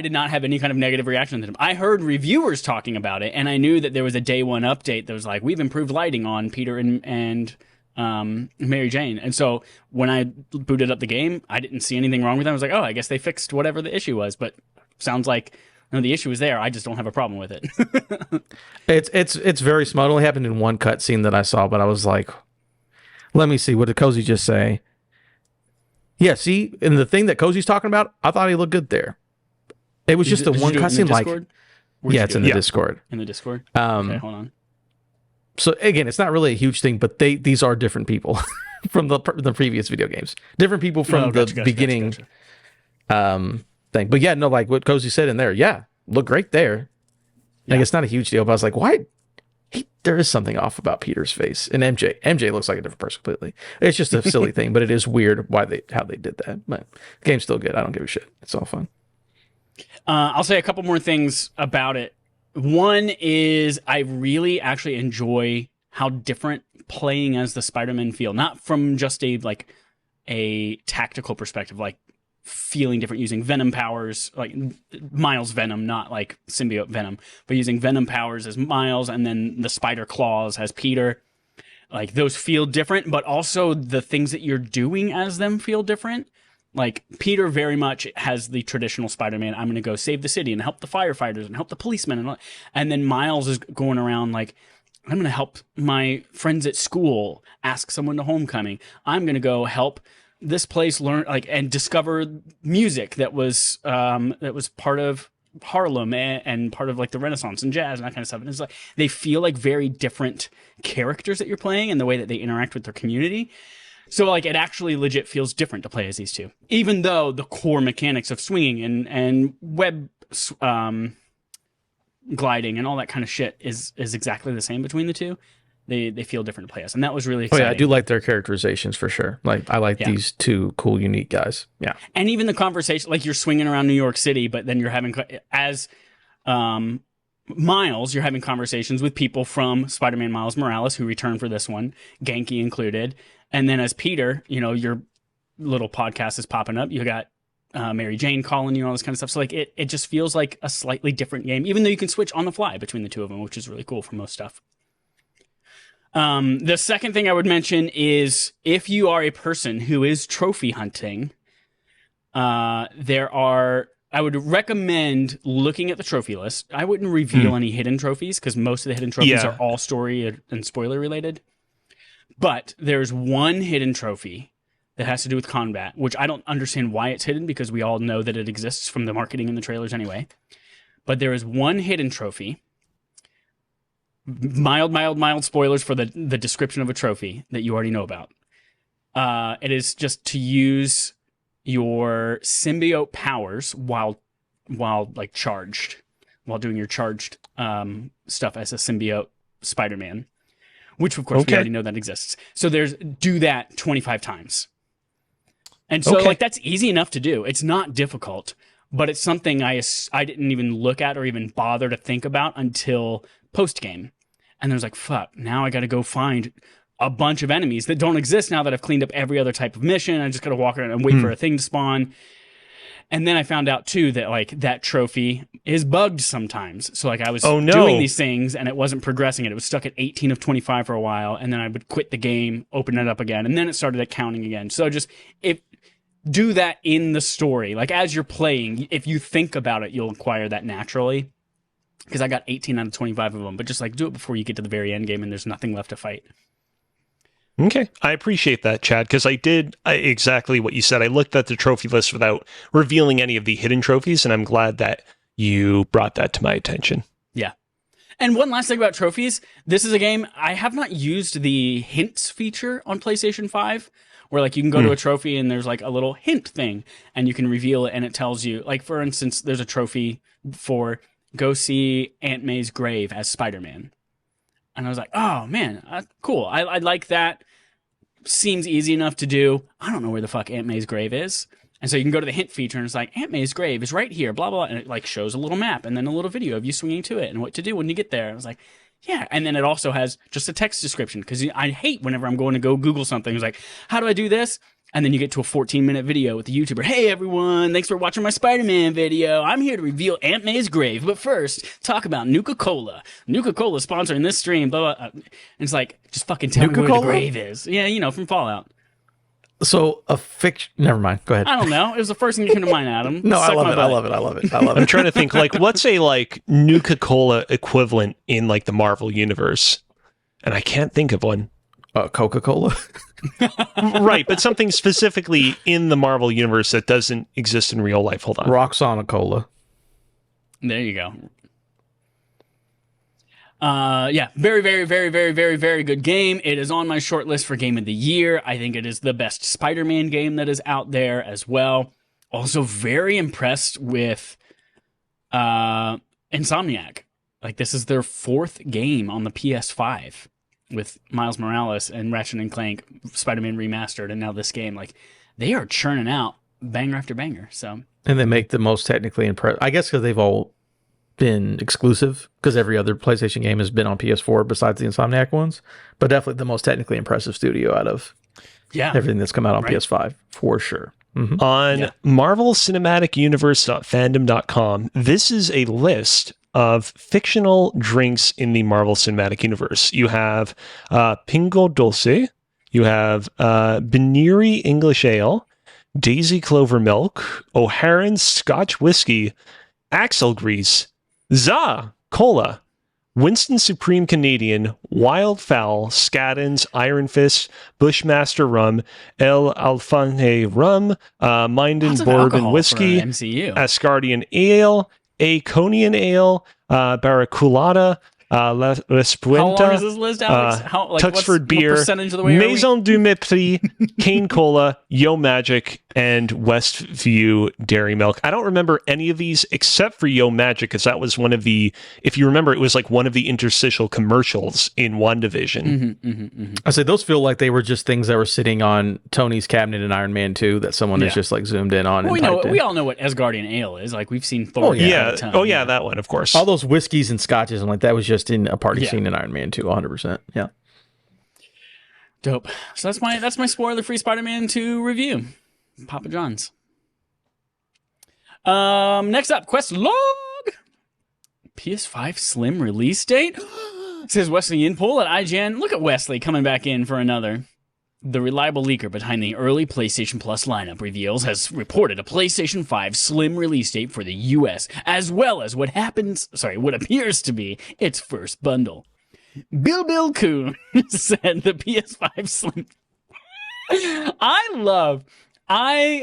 did not have any kind of negative reaction to him. I heard reviewers talking about it, and I knew that there was a day one update that was like, we've improved lighting on Peter and Mary Jane. And so when I booted up the game, I didn't see anything wrong with it. I was like, oh, I guess they fixed whatever the issue was. But sounds like no, the issue is there. I just don't have a problem with it. It's very small. It only happened in one cutscene that I saw, but I was like, let me see. What did Cozy just say? Yeah, see, and the thing that Cozy's talking about, I thought he looked good there. It was just the one cutscene, yeah, it's in the Discord. In the Discord. Okay, hold on. So again, it's not really a huge thing, but these are different people from the previous video games. Different people from the beginning thing. But yeah, no, like what Cozy said in there, yeah, look great there. Yeah. Like it's not a huge deal, but I was like, why? There is something off about Peter's face, and MJ looks like a different person completely. It's just a silly thing, but it is weird how they did that. But the game's still good. I don't give a shit. It's all fun. I'll say a couple more things about it. One is I really actually enjoy how different playing as the Spider-Man feel, not from just a tactical perspective, like feeling different using Venom powers, like Miles Venom, not like symbiote Venom, but using Venom powers as Miles and then the spider claws as Peter. Like those feel different, but also the things that you're doing as them feel different. Like Peter very much has the traditional Spider-Man, I'm going to go save the city and help the firefighters and help the policemen. And then Miles is going around like, I'm going to help my friends at school ask someone to homecoming. I'm going to go help this place learn and discover music that was part of Harlem and part of like the Renaissance and jazz and that kind of stuff. And it's like they feel like very different characters that you're playing and the way that they interact with their community. So like it actually legit feels different to play as these two, even though the core mechanics of swinging and web gliding and all that kind of shit is exactly the same between the two. They feel different to play as, and that was really exciting. Oh yeah, I do like their characterizations for sure. Like I like these two cool, unique guys. Yeah, and even the conversation, like you're swinging around New York City, but then you're having as Miles, you're having conversations with people from Spider-Man Miles Morales who returned for this one, Genki included, and then as Peter, your little podcast is popping up. You got Mary Jane calling you, all this kind of stuff. So like it just feels like a slightly different game, even though you can switch on the fly between the two of them, which is really cool for most stuff. The second thing I would mention is if you are a person who is trophy hunting, I would recommend looking at the trophy list. I wouldn't reveal any hidden trophies because most of the hidden trophies are all story and spoiler related. But there's one hidden trophy that has to do with combat, which I don't understand why it's hidden because we all know that it exists from the marketing and the trailers anyway. But there is one hidden trophy. Mild spoilers for the description of a trophy that you already know about. It is just to use your symbiote powers while like charged, while doing your charged stuff as a symbiote Spider-Man, which of course we already know that exists. So do that 25 times. And so like that's easy enough to do. It's not difficult, but it's something I didn't even look at or even bother to think about until post-game. And there's like, fuck, now I got to go find a bunch of enemies that don't exist now that I've cleaned up every other type of mission. I just got to walk around and wait for a thing to spawn. And then I found out too that like that trophy is bugged sometimes. So like I was doing these things and it wasn't progressing. It was stuck at 18 of 25 for a while. And then I would quit the game, open it up again. And then it started counting again. So just do that in the story. Like as you're playing, if you think about it, you'll acquire that naturally. Because I got 18 out of 25 of them, but just like do it before you get to the very end game and there's nothing left to fight. Okay, I appreciate that, Chad, because I did exactly what you said. I looked at the trophy list without revealing any of the hidden trophies, and I'm glad that you brought that to my attention. Yeah. And one last thing about trophies. This is a game, I have not used the hints feature on PlayStation 5, where like you can go to a trophy and there's like a little hint thing, and you can reveal it and it tells you, like for instance, there's a trophy for go see Aunt May's grave as Spider-Man. And I was like, oh, man, cool. I like that. Seems easy enough to do. I don't know where the fuck Aunt May's grave is. And so you can go to the hint feature and it's like, Aunt May's grave is right here, blah, blah, blah. And it like shows a little map and then a little video of you swinging to it and what to do when you get there. I was like, yeah. And then it also has just a text description because I hate whenever I'm going to go Google something. It's like, how do I do this? And then you get to a 14-minute video with the YouTuber. Hey, everyone. Thanks for watching my Spider-Man video. I'm here to reveal Aunt May's grave. But first, talk about Nuka-Cola. Nuka-Cola sponsoring this stream. Blah, blah. And it's like, just fucking tell me where the grave is. Yeah, from Fallout. So a fiction. Never mind. Go ahead. I don't know. It was the first thing that came to mind, Adam. No, I love it. I'm trying to think, like, what's a, like, Nuka-Cola equivalent in, like, the Marvel universe? And I can't think of one. Coca-Cola? Right, but something specifically in the Marvel universe that doesn't exist in real life. Hold on. Roxana Cola. There you go. Yeah, very, very, very, very, very, very good game. It is on my short list for Game of the Year. I think it is the best Spider-Man game that is out there as well. Also very impressed with Insomniac. Like, this is their fourth game on the PS5 with Miles Morales and Ratchet and Clank, Spider-Man Remastered, and now this game. Like, they are churning out banger after banger. So, and they make the most technically impressive. I guess because they've all been exclusive because every other PlayStation game has been on PS4 besides the Insomniac ones, but definitely the most technically impressive studio out of everything that's come out on PS5 for sure. Mm-hmm. On Marvel Cinematic Universe.fandom.com, this is a list of fictional drinks in the Marvel Cinematic Universe. You have Pingo Dulce, you have Beniri English Ale, Daisy Clover Milk, O'Haran Scotch Whiskey, Axle Grease, Za Cola, Winston Supreme Canadian, Wildfowl, Scaddens, Iron Fist, Bushmaster Rum, El Alfanje Rum, Minden Bourbon Whiskey, Asgardian Ale, Aconian Ale, Barraculata, La Respuenta, how long is this list, Alex? Tuxford Beer, Maison du Mépris, Cane Cola, Yo Magic, and Westview Dairy Milk. I don't remember any of these except for Yo Magic, because that was one of the, if you remember, it was like one of the interstitial commercials in WandaVision. I say those feel like they were just things that were sitting on Tony's cabinet in Iron Man 2 that someone has just like zoomed in on. Well, we all know what Asgardian Ale is. Like, we've seen Thor. That one, of course. All those whiskeys and scotches and like that was just in a party scene in Iron Man 2, 100%. Yeah. Dope. So that's my spoiler-free Spider-Man 2 review. Papa John's. Next up, Quest Log. PS5 Slim release date. Says Wesley Inpole at IGN. Look at Wesley coming back in for another. The reliable leaker behind the early PlayStation Plus lineup reveals has reported a PlayStation 5 Slim release date for the US, as well as what appears to be its first bundle. Bill Coon said the PS5 Slim. I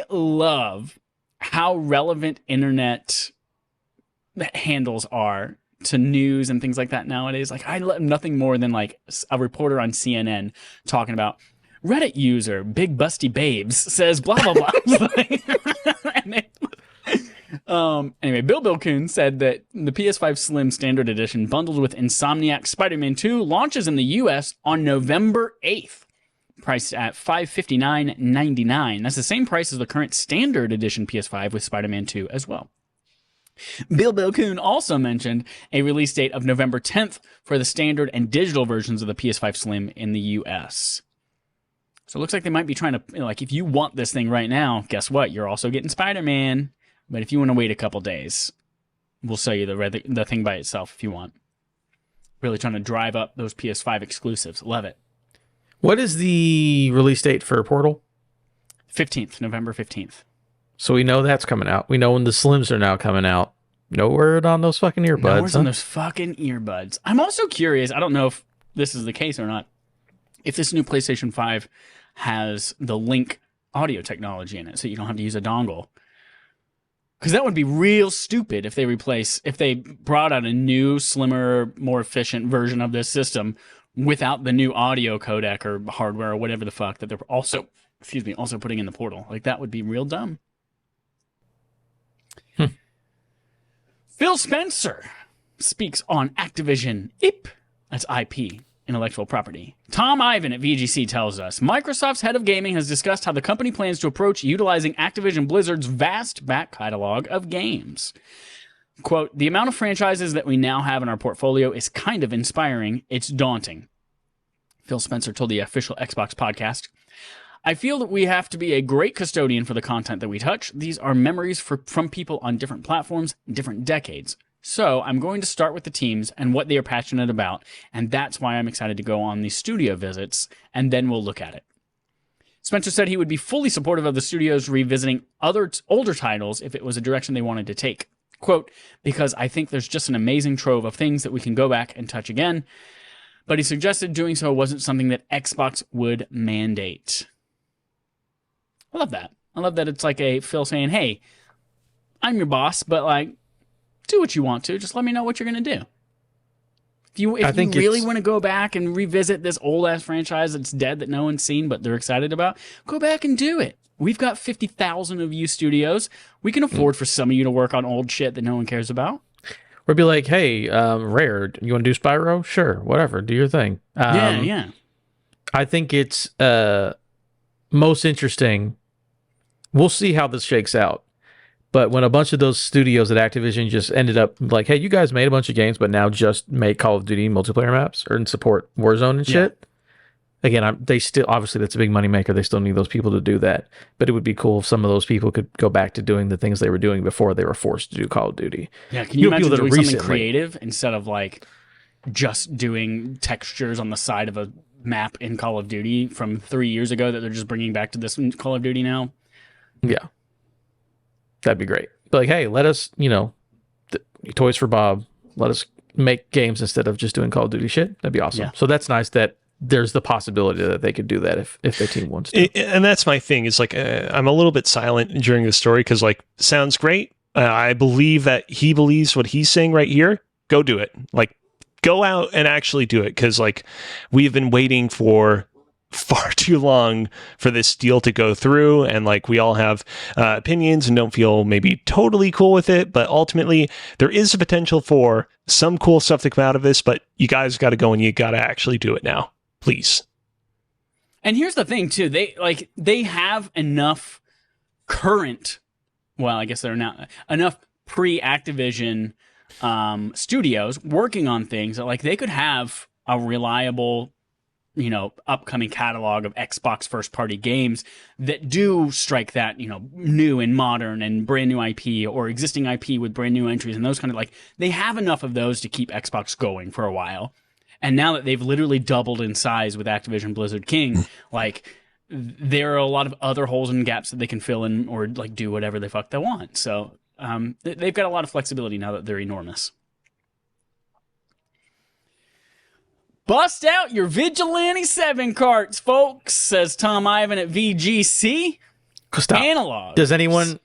love how relevant internet handles are to news and things like that nowadays. Like, I love nothing more than like a reporter on CNN talking about Reddit user Big Busty Babes says blah blah blah. Anyway, Bill Coon said that the PS5 Slim Standard Edition bundled with Insomniac Spider-Man 2 launches in the US on November 8th. Priced at $559.99. That's the same price as the current Standard Edition PS5 with Spider-Man 2 as well. Bill Coon also mentioned a release date of November 10th for the standard and digital versions of the PS5 Slim in the US. So it looks like they might be trying to, like, if you want this thing right now, guess what? You're also getting Spider-Man. But if you want to wait a couple days, we'll sell you the thing by itself if you want. Really trying to drive up those PS5 exclusives. Love it. What is the release date for Portal? 15th, November 15th. So we know that's coming out. We know when the Slims are now coming out. No word on those fucking earbuds. No word on those fucking earbuds. I'm also curious, I don't know if this is the case or not, if this new PlayStation 5 has the Link audio technology in it, so you don't have to use a dongle. Because that would be real stupid if they brought out a new, slimmer, more efficient version of this system without the new audio codec or hardware or whatever the fuck that they're also putting in the Portal. Like, that would be real dumb. Phil Spencer speaks on Activision that's IP, intellectual property. Tom Ivan at VGC tells us, Microsoft's head of gaming has discussed how the company plans to approach utilizing Activision Blizzard's vast back catalog of games. Quote, the amount of franchises that we now have in our portfolio is kind of inspiring. It's daunting. Phil Spencer told the official Xbox podcast, I feel that we have to be a great custodian for the content that we touch. These are memories from people on different platforms, different decades. So I'm going to start with the teams and what they are passionate about, and that's why I'm excited to go on these studio visits, and then we'll look at it. Spencer said he would be fully supportive of the studios revisiting other older titles if it was a direction they wanted to take. Quote, because I think there's just an amazing trove of things that we can go back and touch again, but he suggested doing so wasn't something that Xbox would mandate. I love that. I love that it's like a Phil saying, hey, I'm your boss, but like, do what you want to. Just let me know what you're going to do. If you really want to go back and revisit this old-ass franchise that's dead that no one's seen but they're excited about, go back and do it. We've got 50,000 of you studios. We can afford for some of you to work on old shit that no one cares about. Or be like, hey, Rare, you want to do Spyro? Sure, whatever. Do your thing. Yeah. I think it's most interesting. We'll see how this shakes out. But when a bunch of those studios at Activision just ended up like, hey, you guys made a bunch of games, but now just make Call of Duty multiplayer maps or support Warzone and shit. Again, they still, obviously that's a big money maker. They still need those people to do that. But it would be cool if some of those people could go back to doing the things they were doing before they were forced to do Call of Duty. Yeah, can you imagine doing something creative instead of like just doing textures on the side of a map in Call of Duty from 3 years ago that they're just bringing back to this Call of Duty now? Yeah. That'd be great. But like, hey, let us, Toys for Bob, let us make games instead of just doing Call of Duty shit. That'd be awesome. Yeah. So that's nice that there's the possibility that they could do that if their team wants to. And that's my thing. Is like, I'm a little bit silent during the story because like, sounds great. I believe that he believes what he's saying right here. Go do it. Like, go out and actually do it. Because like, we've been waiting for far too long for this deal to go through, and like we all have opinions and don't feel maybe totally cool with it, but ultimately there is a potential for some cool stuff to come out of this, but you guys got to go and you got to actually do it now, please. And here's the thing too, they have enough current, well, I guess they're not enough pre-Activision studios working on things that like they could have a reliable upcoming catalog of Xbox first-party games that do strike that, new and modern and brand new IP or existing IP with brand new entries and those kind of like, they have enough of those to keep Xbox going for a while. And now that they've literally doubled in size with Activision Blizzard King, like there are a lot of other holes and gaps that they can fill in or like do whatever the fuck they want. So they've got a lot of flexibility now that they're enormous. Bust out your Vigilante 7 carts, folks, says Tom Ivan at VGC. Stop. Analog. Does anyone...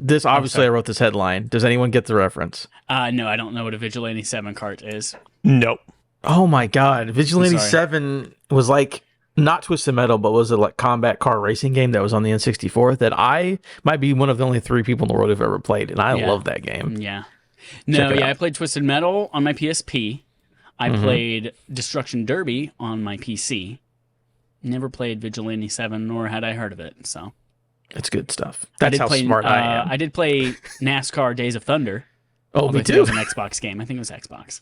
This obviously, I wrote this headline. Does anyone get the reference? No, I don't know what a Vigilante 7 cart is. Nope. Oh my god. Vigilante 7 was like, not Twisted Metal, but was a like combat car racing game that was on the N64 that I might be one of the only 3 people in the world who've ever played, and I love that game. Yeah. No, I played Twisted Metal on my PSP. I played Destruction Derby on my PC. Never played Vigilante 7, nor had I heard of it. So it's good stuff. That's how smart I am. I did play NASCAR Days of Thunder. Oh, me too. It was an Xbox game. I think it was Xbox.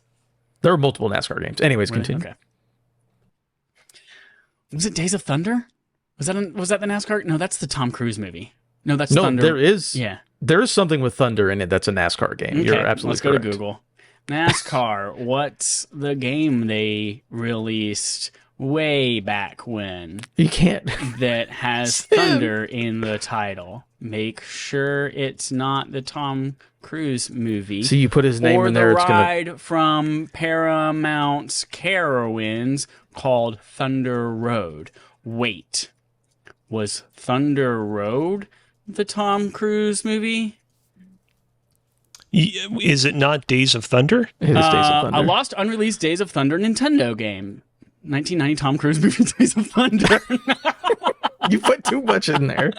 There were multiple NASCAR games. Anyways, continue. Okay. Was it Days of Thunder? Was that the NASCAR? No, that's the Tom Cruise movie. No, that's Thunder. There is. Yeah. There is something with Thunder in it that's a NASCAR game. Okay, you're absolutely correct. Let's go to Google. NASCAR, what's the game they released way back when? You can't. That has Thunder in the title. Make sure it's not the Tom Cruise movie. So you put his name in there. Or the ride from Paramount's Carowinds called Thunder Road. Wait, was Thunder Road the Tom Cruise movie? Is it not Days of Thunder? It is Days of Thunder. A lost, unreleased Days of Thunder Nintendo game. 1990 Tom Cruise movie Days of Thunder. You put too much in there.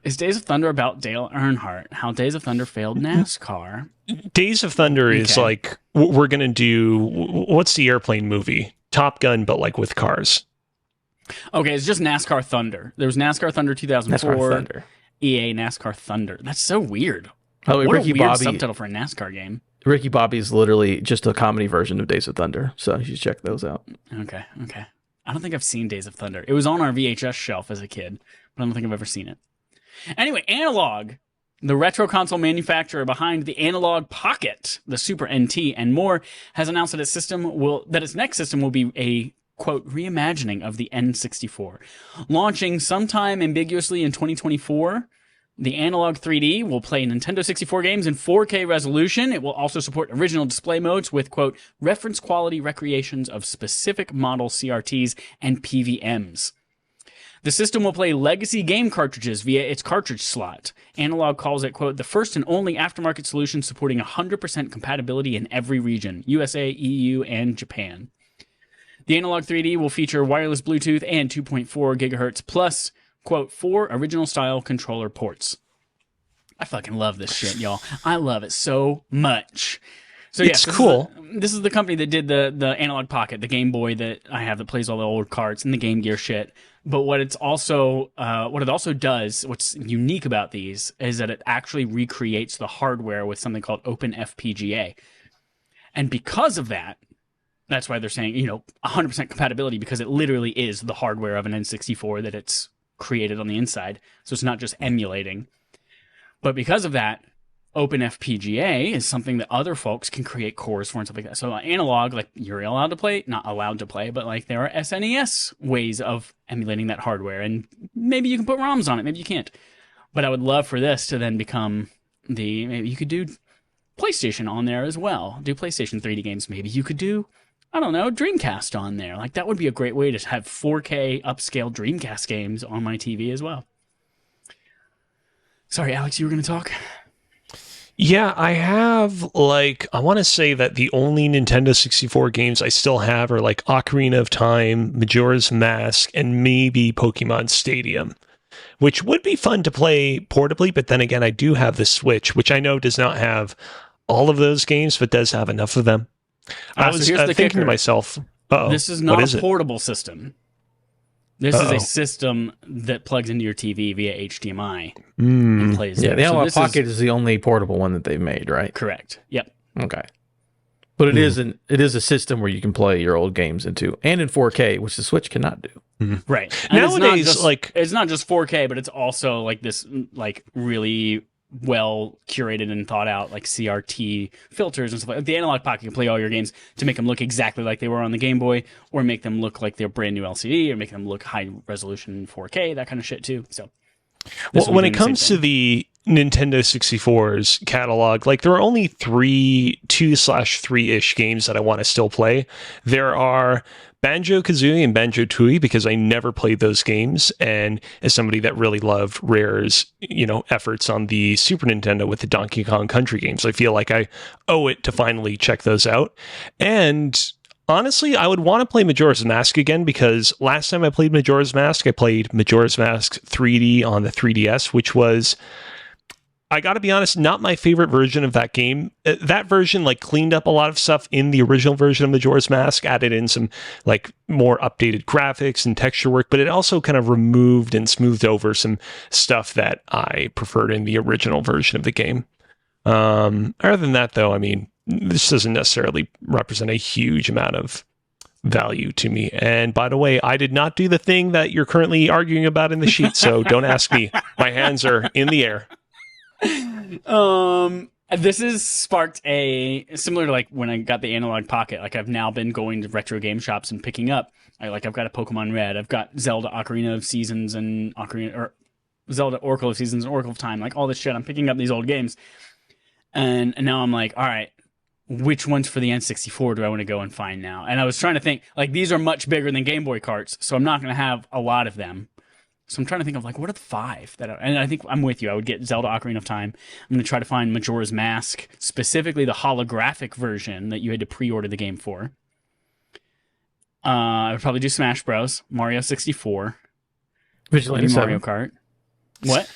Is Days of Thunder about Dale Earnhardt? How Days of Thunder failed NASCAR? Days of Thunder is like, we're going to do, what's the airplane movie? Top Gun, but like with cars. Okay, it's just NASCAR Thunder. There was NASCAR Thunder 2004. NASCAR Thunder. EA NASCAR Thunder. That's so weird. Oh, what Ricky a weird Bobby subtitle for a NASCAR game. Ricky Bobby is literally just a comedy version of Days of Thunder, so you should check those out. Okay. I don't think I've seen Days of Thunder. It was on our VHS shelf as a kid, but I don't think I've ever seen it. Anyway, Analog, the retro console manufacturer behind the Analog Pocket, the Super NT, and more, has announced that its next system will be a quote reimagining of the N64, launching sometime ambiguously in 2024. The Analog 3D will play Nintendo 64 games in 4K resolution. It will also support original display modes with, quote, reference quality recreations of specific model CRTs and PVMs. The system will play legacy game cartridges via its cartridge slot. Analog calls it, quote, the first and only aftermarket solution supporting 100% compatibility in every region, USA, EU, and Japan. The Analog 3D will feature wireless Bluetooth and 2.4 gigahertz plus, quote, 4 original style controller ports. I fucking love this shit, y'all. I love it so much. So it's cool. This is the company that did the Analog Pocket, the Game Boy that I have that plays all the old carts and the Game Gear shit. But what it also does, what's unique about these, is that it actually recreates the hardware with something called OpenFPGA. And because of that, that's why they're saying, 100% compatibility, because it literally is the hardware of an N64 that it's created on the inside. So it's not just emulating. But because of that, OpenFPGA is something that other folks can create cores for and stuff like that. So Analog, like, you're allowed to play, not allowed to play, but like there are SNES ways of emulating that hardware. And maybe you can put ROMs on it, maybe you can't. But I would love for this to then become maybe you could do PlayStation on there as well. Do PlayStation 3D games. Maybe you could do, I don't know, Dreamcast on there. Like, that would be a great way to have 4K upscale Dreamcast games on my TV as well. Sorry, Alex, you were going to talk? Yeah, I have, I want to say that the only Nintendo 64 games I still have are like Ocarina of Time, Majora's Mask, and maybe Pokemon Stadium, which would be fun to play portably. But then again, I do have the Switch, which I know does not have all of those games, but does have enough of them. I was thinking to myself, this is not a portable system. This is a system that plugs into your TV via HDMI and plays. Yeah, the Analog Pocket is the only portable one that they've made, right? Correct. Yep. Okay. But it is a system where you can play your old games into, and in 4K, which the Switch cannot do. Right. And nowadays, it's not just 4K, but it's also like this, like, really well curated and thought out, like, CRT filters and stuff like that. The Analog Pocket can play all your games to make them look exactly like they were on the Game Boy, or make them look like they're brand new LCD, or make them look high resolution 4K, that kind of shit too. So, well, when it comes to the Nintendo 64's catalog, like, there are only 2/3-ish games that I want to still play. There are Banjo-Kazooie and Banjo-Tooie, because I never played those games, and as somebody that really loved Rare's, efforts on the Super Nintendo with the Donkey Kong Country games, I feel like I owe it to finally check those out. And honestly, I would want to play Majora's Mask again, because last time I played Majora's Mask, I played Majora's Mask 3D on the 3DS, which was, I gotta be honest, not my favorite version of that game. That version, like, cleaned up a lot of stuff in the original version of Majora's Mask, added in some, like, more updated graphics and texture work, but it also kind of removed and smoothed over some stuff that I preferred in the original version of the game. Other than that, though, I mean, this doesn't necessarily represent a huge amount of value to me. And by the way, I did not do the thing that you're currently arguing about in the sheet, so don't ask me. My hands are in the air. This has sparked a similar to, like, when I got the Analog Pocket. Like, I've now been going to retro game shops and picking up. I've got a Pokemon Red. I've got Zelda Ocarina of Seasons and Zelda Oracle of Seasons and Oracle of Time. Like, all this shit. I'm picking up these old games, and now I'm like, all right, which ones for the N64 do I want to go and find now? And I was trying to think, like, these are much bigger than Game Boy carts, so I'm not going to have a lot of them. So I'm trying to think of, like, what are the 5 and I think I'm with you. I would get Zelda Ocarina of Time. I'm going to try to find Majora's Mask, specifically the holographic version that you had to pre-order the game for. I would probably do Smash Bros, Mario 64, Vigilante 7. Mario Kart. What?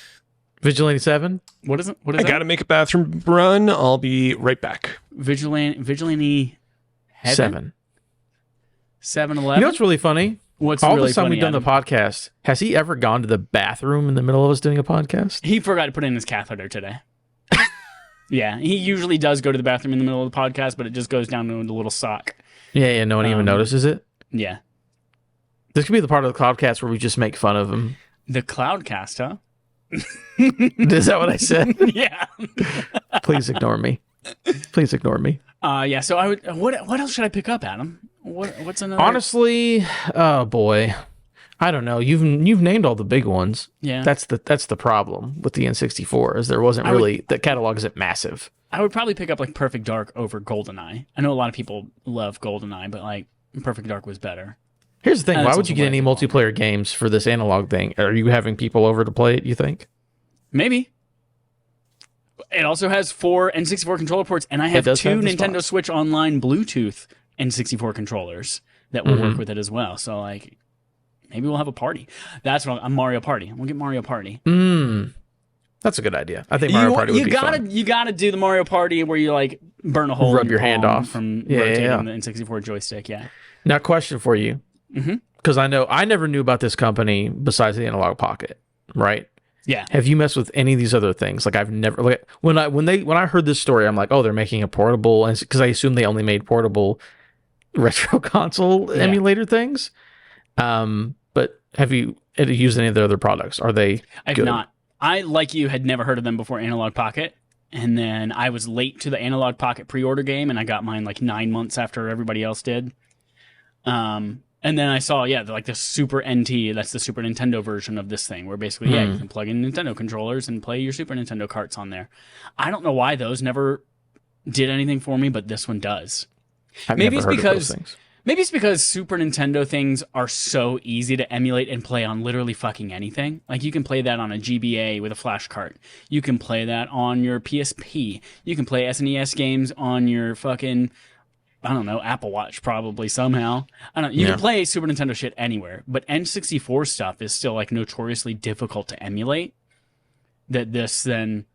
Vigilante 7? What is it? What is I that? gotta make a bathroom run. I'll be right back. Vigilante Heaven? 7. 7-Eleven? You know what's really funny? What's all really the time funny, we've done Adam? the podcast, has he ever gone to the bathroom in the middle of us doing a podcast? He forgot to put in his catheter today. Yeah, he usually does go to the bathroom in the middle of the podcast, but it just goes down to the little sock. Yeah, no one even notices it. Yeah. This could be the part of the podcast where we just make fun of him. The Cloudcast, huh? Is that what I said? Yeah. Please ignore me. Please ignore me. Yeah. So I would. What else should I pick up, Adam? What's another? Honestly, oh boy, I don't know. You've named all the big ones. Yeah. That's the problem with the N64 is there wasn't really the catalog isn't massive. I would probably pick up, like, Perfect Dark over GoldenEye. I know a lot of people love GoldenEye, but, like, Perfect Dark was better. Here's the thing: And why that's would you also get any why I multiplayer games for this analog thing? Are you having people over to play it? You think? Maybe. It also has 4 N64 controller ports, and I have 2 Nintendo Switch Online Bluetooth N64 controllers that will work with it as well. So, like, maybe we'll have a party. That's what I'm Mario Party. We'll get Mario Party. That's a good idea. I think Mario Party would be fun. You gotta do the Mario Party where you, like, burn a hole rub in your hand off from rotating the N64 joystick. Yeah. Now, question for you, because I know I never knew about this company besides the Analog Pocket, right? Yeah. Have you messed with any of these other things? Like I've never like when I heard this story, I'm like, oh, they're making a portable, and because I assume they only made portable retro console emulator things. But have you used any of their other products? Are they? I've good? not. I, like you, had never heard of them before Analog Pocket. And then I was late to the Analog Pocket pre-order game, and I got mine like 9 months after everybody else did. And then I saw, like the Super NT, that's the Super Nintendo version of this thing, where basically, you can plug in Nintendo controllers and play your Super Nintendo carts on there. I don't know why those never did anything for me, but this one does. Maybe it's because Super Nintendo things are so easy to emulate and play on literally fucking anything. Like, you can play that on a GBA with a flash cart. You can play that on your PSP. You can play SNES games on your fucking, I don't know, Apple Watch probably somehow. I don't know. You can play Super Nintendo shit anywhere, but N64 stuff is still like notoriously difficult to emulate. That this then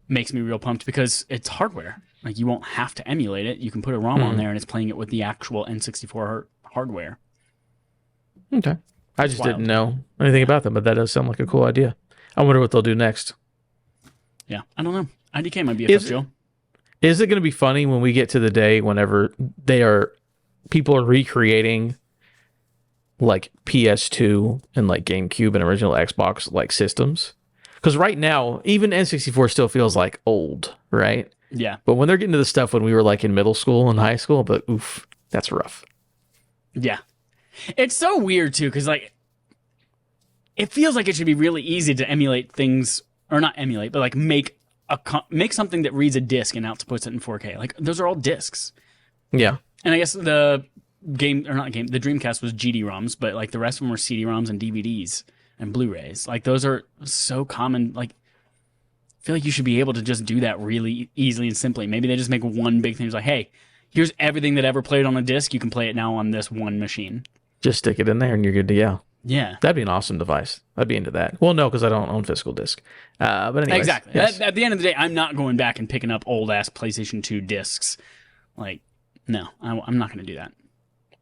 makes me real pumped because it's hardware. Like, you won't have to emulate it. You can put a ROM on there and it's playing it with the actual N64 hardware. Okay. I just didn't know anything about them, but that does sound like a cool idea. I wonder what they'll do next. Yeah, I don't know. IDK might be a tough deal. Is it going to be funny when we get to the day whenever people are recreating like PS2 and like GameCube and original Xbox like systems? Because right now, even N64 still feels like old, right? Yeah. But when they're getting to the stuff when we were like in middle school and high school, but oof, that's rough. Yeah. It's so weird too, because like it feels like it should be really easy to emulate things, or not emulate, but like make something that reads a disc and outputs it in 4K. Like, those are all discs. Yeah. And I guess the Dreamcast was GD-ROMs, but like the rest of them were CD-ROMs and DVDs and Blu-rays. Like, those are so common. Like, I feel like you should be able to just do that really easily and simply. Maybe they just make one big thing. It's like, hey, here's everything that ever played on a disc. You can play it now on this one machine. Just stick it in there and you're good to go. Yeah. That'd be an awesome device. I'd be into that. Well, no, because I don't own physical disc. But anyways. Exactly. Yes. At the end of the day, I'm not going back and picking up old-ass PlayStation 2 discs. Like, no, I'm not going to do that.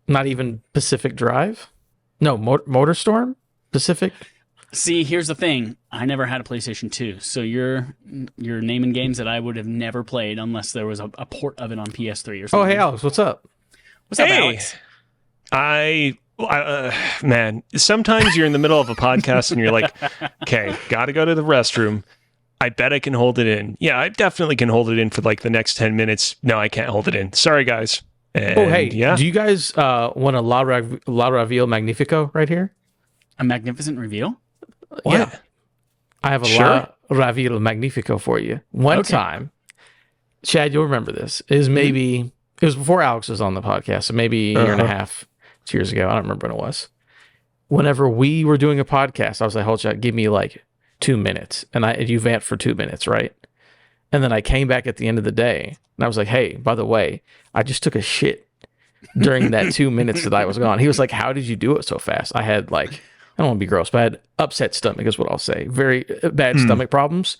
Not even Pacific Drive? No, MotorStorm? Pacific? See, here's the thing. I never had a PlayStation 2, so you're naming games that I would have never played unless there was a port of it on PS3 or something. Oh, hey, Alex, what's up? What's up, Alex? Man, sometimes you're in the middle of a podcast and you're like, okay, gotta go to the restroom. I bet I can hold it in. Yeah, I definitely can hold it in for like the next 10 minutes. No, I can't hold it in. Sorry, guys. And, do you guys want a La Raville Magnifico right here? A magnificent reveal? What? Yeah. I have a La Raville Magnifico for you. One time, Chad, you'll remember this, it was before Alex was on the podcast, so maybe a year and a half, 2 years ago. I don't remember when it was. Whenever we were doing a podcast, I was like, hold Chad, give me like 2 minutes. And you vamped for 2 minutes, right? And then I came back at the end of the day, and I was like, hey, by the way, I just took a shit during that 2 minutes that I was gone. He was like, how did you do it so fast? I had like, I don't want to be gross, but I had upset stomach is what I'll say. Very bad stomach problems.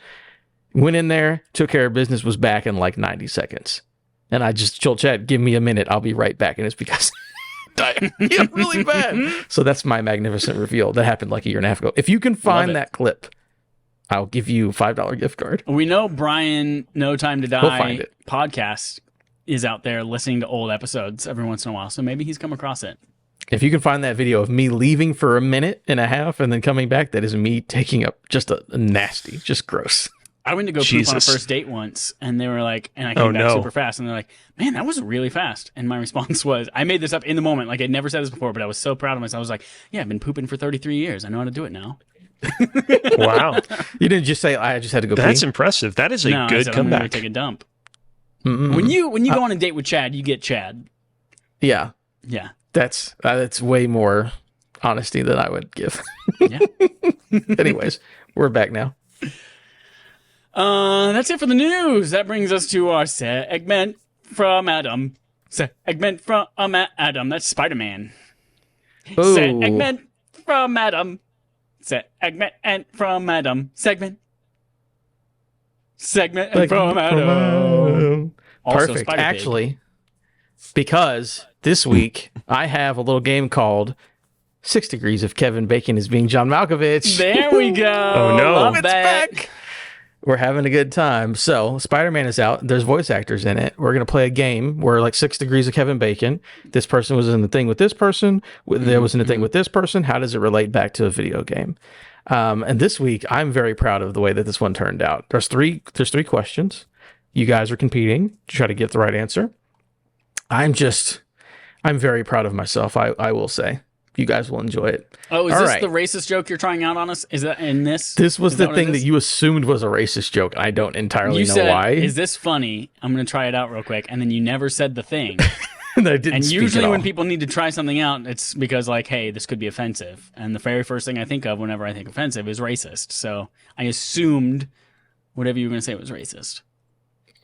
Went in there, took care of business, was back in like 90 seconds. And I just told Chad, give me a minute, I'll be right back. And it's because diarrhea really bad. So that's my magnificent reveal. That happened like a year and a half ago. If you can find that clip, I'll give you a $5 gift card. We know Brian, No Time to Die podcast is out there listening to old episodes every once in a while. So maybe he's come across it. If you can find that video of me leaving for a minute and a half and then coming back, that is me taking up just a nasty, just gross. I went to go poop on a first date once, and they were like, and I came back super fast, and they're like, man, that was really fast. And my response was, I made this up in the moment. Like, I'd never said this before, but I was so proud of myself. I was like, yeah, I've been pooping for 33 years. I know how to do it now. Wow. You didn't just say, I just had to go pee? That's impressive. That is a good comeback. I'm going to take a dump. When you go on a date with Chad, you get Chad. Yeah. Yeah. That's way more honesty than I would give. Yeah. Anyways, we're back now. That's it for the news. That brings us to our segment from Adam. Segment from Adam. That's Spider-Man. Ooh. Segment from Adam. Segment and from Adam. Segment from Adam. Also Perfect. Spider-Pig. Actually, because this week I have a little game called 6 Degrees of Kevin Bacon is being John Malkovich. There we go. Oh, no. Love It's that. back. We're having a good time. So Spider-Man is out. There's voice actors in it. We're going to play a game where like 6 Degrees of Kevin Bacon. This person was in the thing with this person. There was in the thing with this person. How does it relate back to a video game? And this week, I'm very proud of the way that this one turned out. There's three questions. You guys are competing to try to get the right answer. I'm very proud of myself. I will say. You guys will enjoy it. Oh, is All this right. the racist joke you're trying out on us? Is that in this? This was Is the what it thing that is? you assumed was a racist joke. I don't entirely You know said, why. is this funny? I'm going to try it out real quick. And then you never said the thing. And I didn't And speak usually at when all. people need to try something out, it's because like, hey, this could be offensive. And the very first thing I think of whenever I think offensive is racist. So I assumed whatever you were going to say was racist.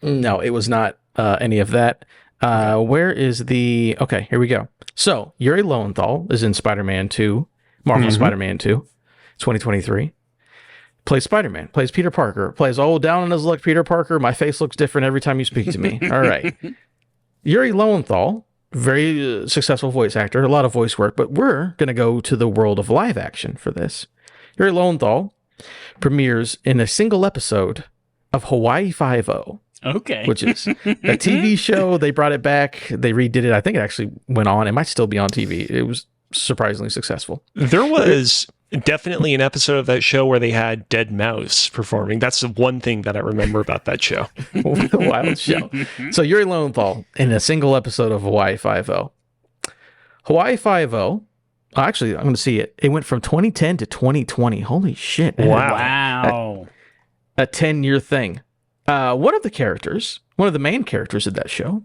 No, it was not any of that. Where is the... Okay, here we go. So, Yuri Lowenthal is in Spider-Man 2, Marvel Spider-Man 2, 2023. Plays Spider-Man, plays Peter Parker, plays, down on his luck Peter Parker, my face looks different every time you speak to me. All right. Yuri Lowenthal, very successful voice actor, a lot of voice work, but we're going to go to the world of live action for this. Yuri Lowenthal premieres in a single episode of Hawaii Five-0. Okay. Which is a TV show. They brought it back. They redid it. I think it actually went on. It might still be on TV. It was surprisingly succzul. There was definitely an episode of that show where they had Dead Mouse performing. That's the one thing that I remember about that show. What a wild show. So Yuri Lowenthal in a single episode of Hawaii Five-0. Hawaii Five-0. Actually, I'm going to see it. It went from 2010 to 2020. Holy shit. Wow. A 10-year thing. One of the main characters of that show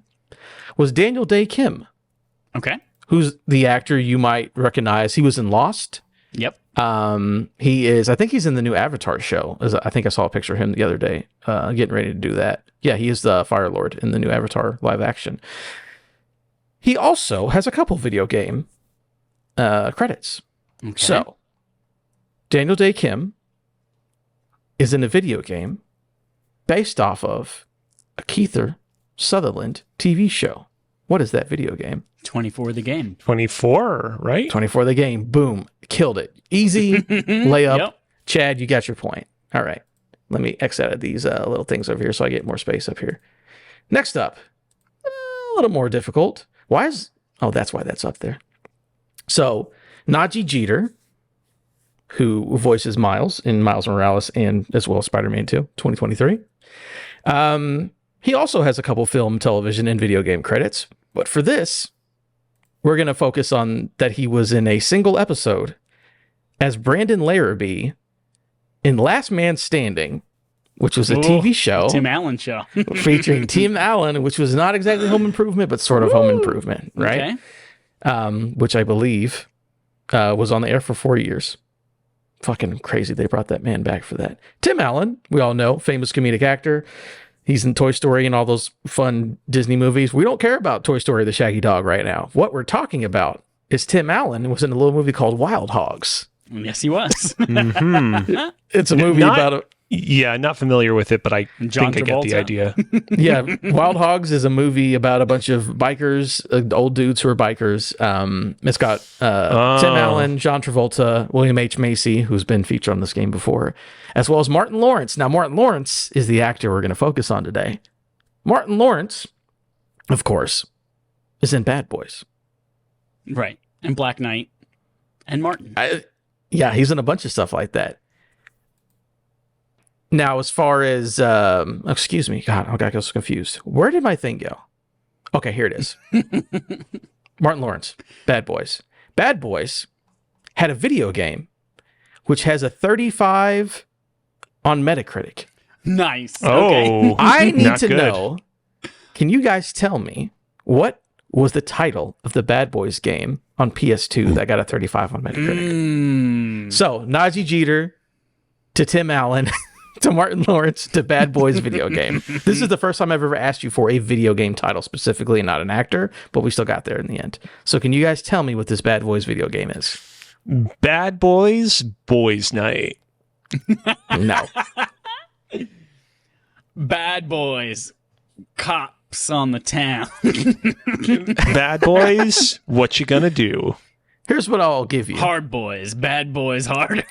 was Daniel Day Kim. Okay. Who's the actor you might recognize. He was in Lost. Yep. I think he's in the new Avatar show. I think I saw a picture of him the other day, getting ready to do that. Yeah, he is the Fire Lord in the new Avatar live action. He also has a couple video game credits. Okay. So, Daniel Day Kim is in a video game based off of a Kiefer Sutherland TV show. What is that video game? 24 the game. 24, right? 24 the game. Boom. Killed it. Easy layup. Yep. Chad, you got your point. All right. Let me X out of these little things over here so I get more space up here. Next up, a little more difficult. That's why that's up there. So, Najee Jeter, who voices Miles in Miles Morales and as well as Spider-Man 2, 2023. He also has a couple film, television, and video game credits. But for this, we're going to focus on that he was in a single episode as Brandon Larrabee in Last Man Standing, which was a TV show. Tim Allen show. featuring Tim Allen, which was not exactly Home Improvement, but sort of Home Improvement, right? Okay. Which I believe was on the air for 4 years. Fucking crazy they brought that man back for that. Tim Allen, we all know, famous comedic actor. He's in Toy Story and all those fun Disney movies. We don't care about Toy Story, the Shaggy Dog right now. What we're talking about is Tim Allen was in a little movie called Wild Hogs. Yes, he was. It's a movie about a... Yeah, not familiar with it, but I John think I get the Travolta. idea. Yeah, Wild Hogs is a movie about a bunch of bikers, old dudes who are bikers. It's got Tim Allen, John Travolta, William H. Macy, who's been featured on this game before, as well as Martin Lawrence. Now, Martin Lawrence is the actor we're going to focus on today. Martin Lawrence, of course, is in Bad Boys. Right. And Black Knight. And Martin. Yeah, he's in a bunch of stuff like that. Now, as far as, excuse me, God, I got so confused. Where did my thing go? Okay, here it is. Martin Lawrence, Bad Boys. Bad Boys had a video game which has a 35 on Metacritic. Nice. Oh, Okay. I need not to good. know, can you guys tell me what was the title of the Bad Boys game on PS2 that got a 35 on Metacritic? So, Najee Jeter to Tim Allen to Martin Lawrence to Bad Boys video game. This is the first time I've ever asked you for a video game title specifically and not an actor, but we still got there in the end. So can you guys tell me what this Bad Boys video game is? Bad Boys, Boys Night. No. Bad Boys. Cop cops on the town. Bad boys, what you gonna do? Here's what I'll give you. Hard boys, bad boys, hard.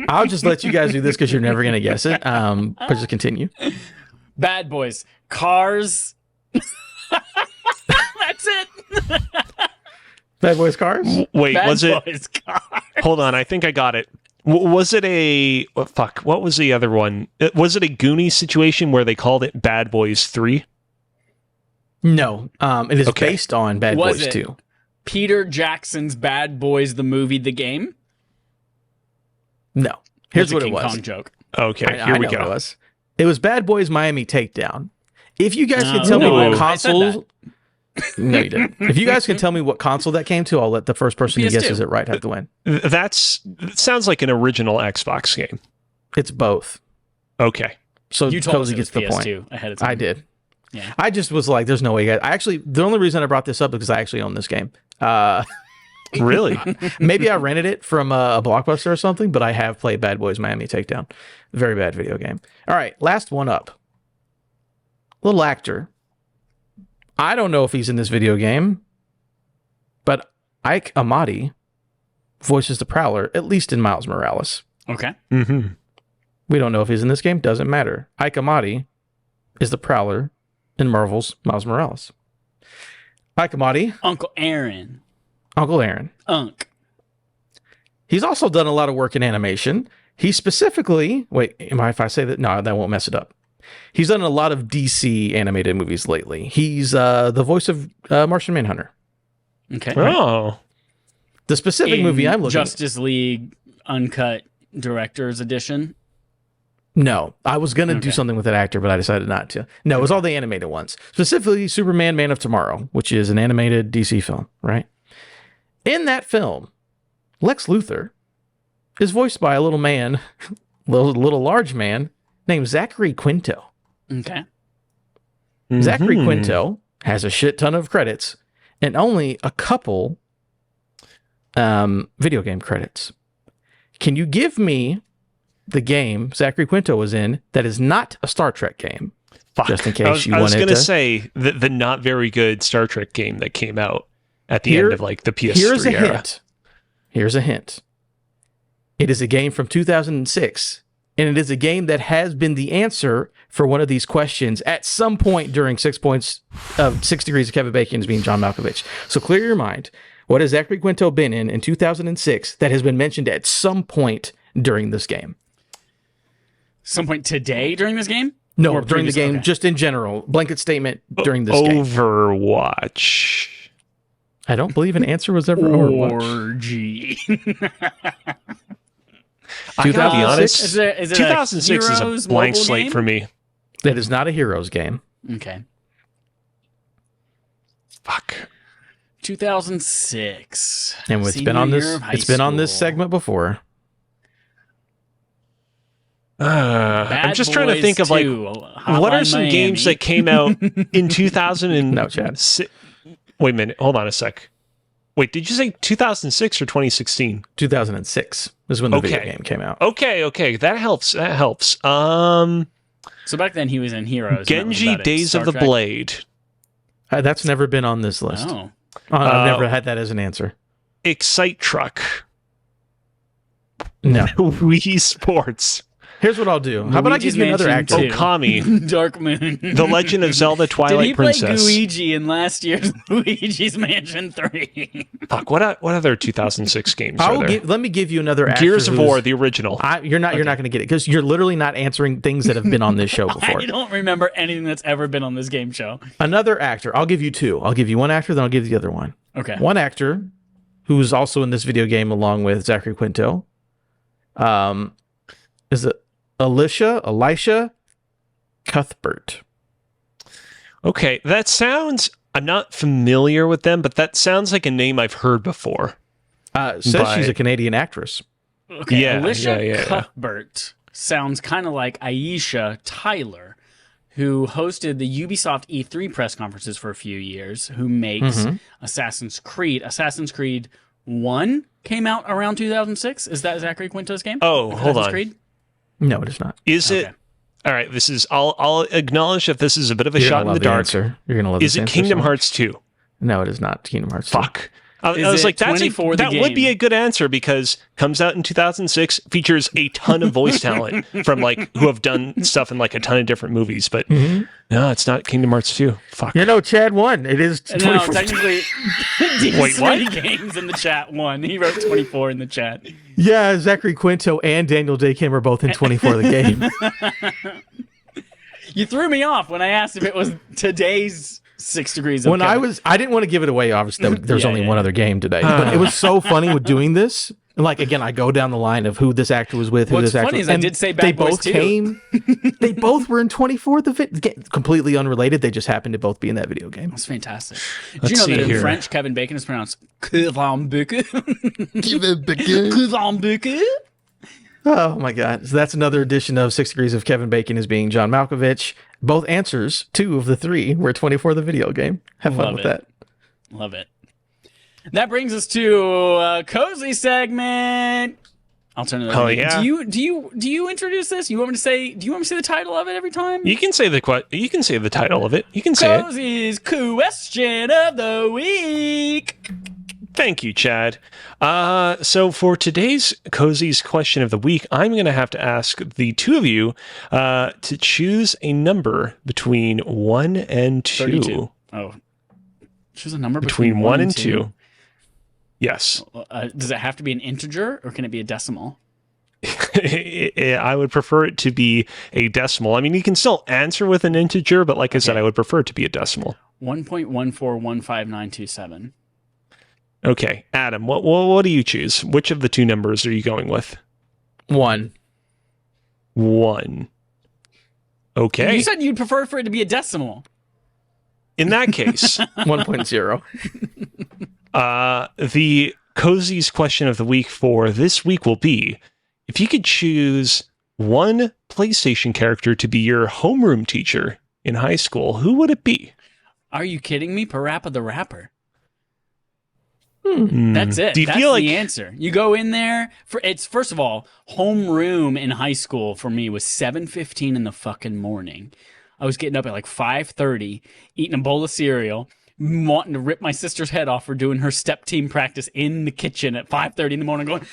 I'll just let you guys do this because you're never going to guess it. But just continue. Bad boys, cars. That's it. Bad boys cars? Wait, Bad was it? boys, cars. Hold on, I think I got it. Was it a fuck? What was the other one? Was it a Goonies situation where they called it Bad Boys 3? No. It is based on Bad Was Boys it 2. Peter Jackson's Bad Boys, the movie, the game? No. Here's That's a what it King was. Kong joke. Okay, I here we know go. what it was. It was Bad Boys Miami Takedown. If you guys can tell me no, what I said console... No, you didn't. If you guys can tell me what console that came to, I'll let the first person who PS2. guesses it right have to win. That sounds like an original Xbox game. It's both. Okay. So You told us Cozy it was gets the point. PS2 ahead of time. I did. Yeah. I just was like, there's no way. I actually, the only reason I brought this up is because I actually own this game. Really? Maybe I rented it from a Blockbuster or something, but I have played Bad Boys Miami Takedown. Very bad video game. All right, last one up. Little actor. I don't know if he's in this video game, but Ike Amati voices the Prowler, at least in Miles Morales. Okay. Mm-hmm. We don't know if he's in this game. Doesn't matter. Ike Amati is the Prowler in Marvel's Miles Morales. Ike Amati. Uncle Aaron. Uncle Aaron. Unc. He's also done a lot of work in animation. He specifically... Wait, if I say that? No, that won't mess it up. He's done a lot of DC animated movies lately. He's the voice of Martian Manhunter. Okay. Oh. The specific movie I'm looking Justice League Uncut Director's Edition. No, I was going to do something with that actor, but I decided not to. No, it was all the animated ones. Specifically, Superman Man of Tomorrow, which is an animated DC film, right? In that film, Lex Luthor is voiced by a little man, little large man, named Zachary Quinto. Okay. Mm-hmm. Zachary Quinto has a shit ton of credits and only a couple video game credits. Can you give me the game Zachary Quinto was in that is not a Star Trek game? Fuck. Just in case you I was wanted going to to say the not very good Star Trek game that came out at the end of like the PS3 Here's a era. hint. Here's a hint. It is a game from 2006, and it is a game that has been the answer for one of these questions at some point during 6 Degrees of Kevin Bacon being John Malkovich. So clear your mind. What has Zachary Quinto been in 2006 that has been mentioned at some point during this game? Some point today during this game? No, Or during the previous- game, okay. just in general. Blanket statement during this game. Overwatch. I don't believe an answer was ever Overwatch. Orgy. I gotta be 2006? honest. Is it 2006 is Heroes a blank mobile slate game? for me. That is not a Heroes game. Okay. Fuck. 2006. And it's Senior been on year this. of high It's been on this school. segment before. I'm Bad just trying to Boys think of like 2, what Hotline are some Miami. games that came out in 2000 and No, Chad. Wait a minute. Hold on a sec. Wait, did you say 2006 or 2016? 2006 is when the video Okay. game came out. Okay. That helps. So back then he was in Heroes. and that was Genji about it. Days Star of the Trek? Blade. That's never been on this list. Oh. I've never had that as an answer. Excite Truck. No. Wii Sports. Here's what I'll do. How about I give you another Mansion actor? 2. Okami. Dark Moon. The Legend of Zelda Did Twilight he play Princess. Luigi in last year's Luigi's Mansion 3? Fuck, what other 2006 games are there? Let me give you another actor. Gears of who's- War, the original. You're not going to get it because you're literally not answering things that have been on this show before. I don't remember anything that's ever been on this game show. Another actor. I'll give you two. I'll give you one actor, then I'll give you the other one. Okay. One actor who's also in this video game along with Zachary Quinto. Is it Elisha Cuthbert? Okay, that sounds... I'm not familiar with them, but that sounds like a name I've heard before. Says she's a Canadian actress. Okay. Yeah, Alicia yeah. Cuthbert sounds kind of like Aisha Tyler, who hosted the Ubisoft E3 press conferences for a few years, who makes Assassin's Creed. Assassin's Creed 1 came out around 2006. Is that Zachary Quinto's game? Oh, hold Assassin's on. Creed? No, it is not. Is it... Okay. All right, this is. I'll acknowledge if this is a bit of a shot in the dark. Answer. You're gonna love. Is it Kingdom Hearts 2? No, it is not Kingdom Hearts 2. Fuck. I was like, that would be a good answer because comes out in 2006, features a ton of voice talent from like who have done stuff in like a ton of different movies. But no, it's not Kingdom Hearts 2. Fuck. Chad won. It is 24. No, technically, Wait, what? Games in the chat won. He wrote 24 in the chat. Yeah, Zachary Quinto and Daniel Day Kim are both in 24 the game. You threw me off when I asked if it was today's 6 degrees of Kevin. I didn't want to give it away, obviously. There's only one other game today. But it was so funny with doing this. Like, again, I go down the line of who this actor was with, who this actor was. What's funny is and I did say Bad Boys 2. They both were in 24. Completely unrelated. They just happened to both be in that video game. That's fantastic. Did you know that in French, Kevin Bacon is pronounced Kevin Bacon? Kevin Bacon? Oh my God. So that's another edition of 6 Degrees of Kevin Bacon as being John Malkovich. Both answers, 2 of the 3, were 24 the video game. Have fun with that. Love it. That brings us to a cozy segment. I'll turn it over. Oh yeah. Do you introduce this? Do you want me to say the title of it every time? You can say the title of it. You can say Cozy's question of the week. Thank you, Chad. So for today's Cozy's question of the week, I'm going to have to ask the two of you to choose a number between 1 and 2. 32. Oh. Choose a number between 1 and 2. Yes. Does it have to be an integer or can it be a decimal? I would prefer it to be a decimal. I mean, you can still answer with an integer, but like I said, I would prefer it to be a decimal. 1.1415927. Okay, Adam, what do you choose? Which of the two numbers are you going with? 1. 1. Okay. You said you'd prefer for it to be a decimal. In that case, 1.0. The Cozy's question of the week for this week will be, if you could choose one PlayStation character to be your homeroom teacher in high school, who would it be? Are you kidding me? Parappa the Rapper. That's it. Do you That's feel the answer. You go in there first of all, homeroom in high school for me was 7:15 in the fucking morning. I was getting up at like 5:30, eating a bowl of cereal, wanting to rip my sister's head off for doing her step team practice in the kitchen at 5:30 in the morning, going,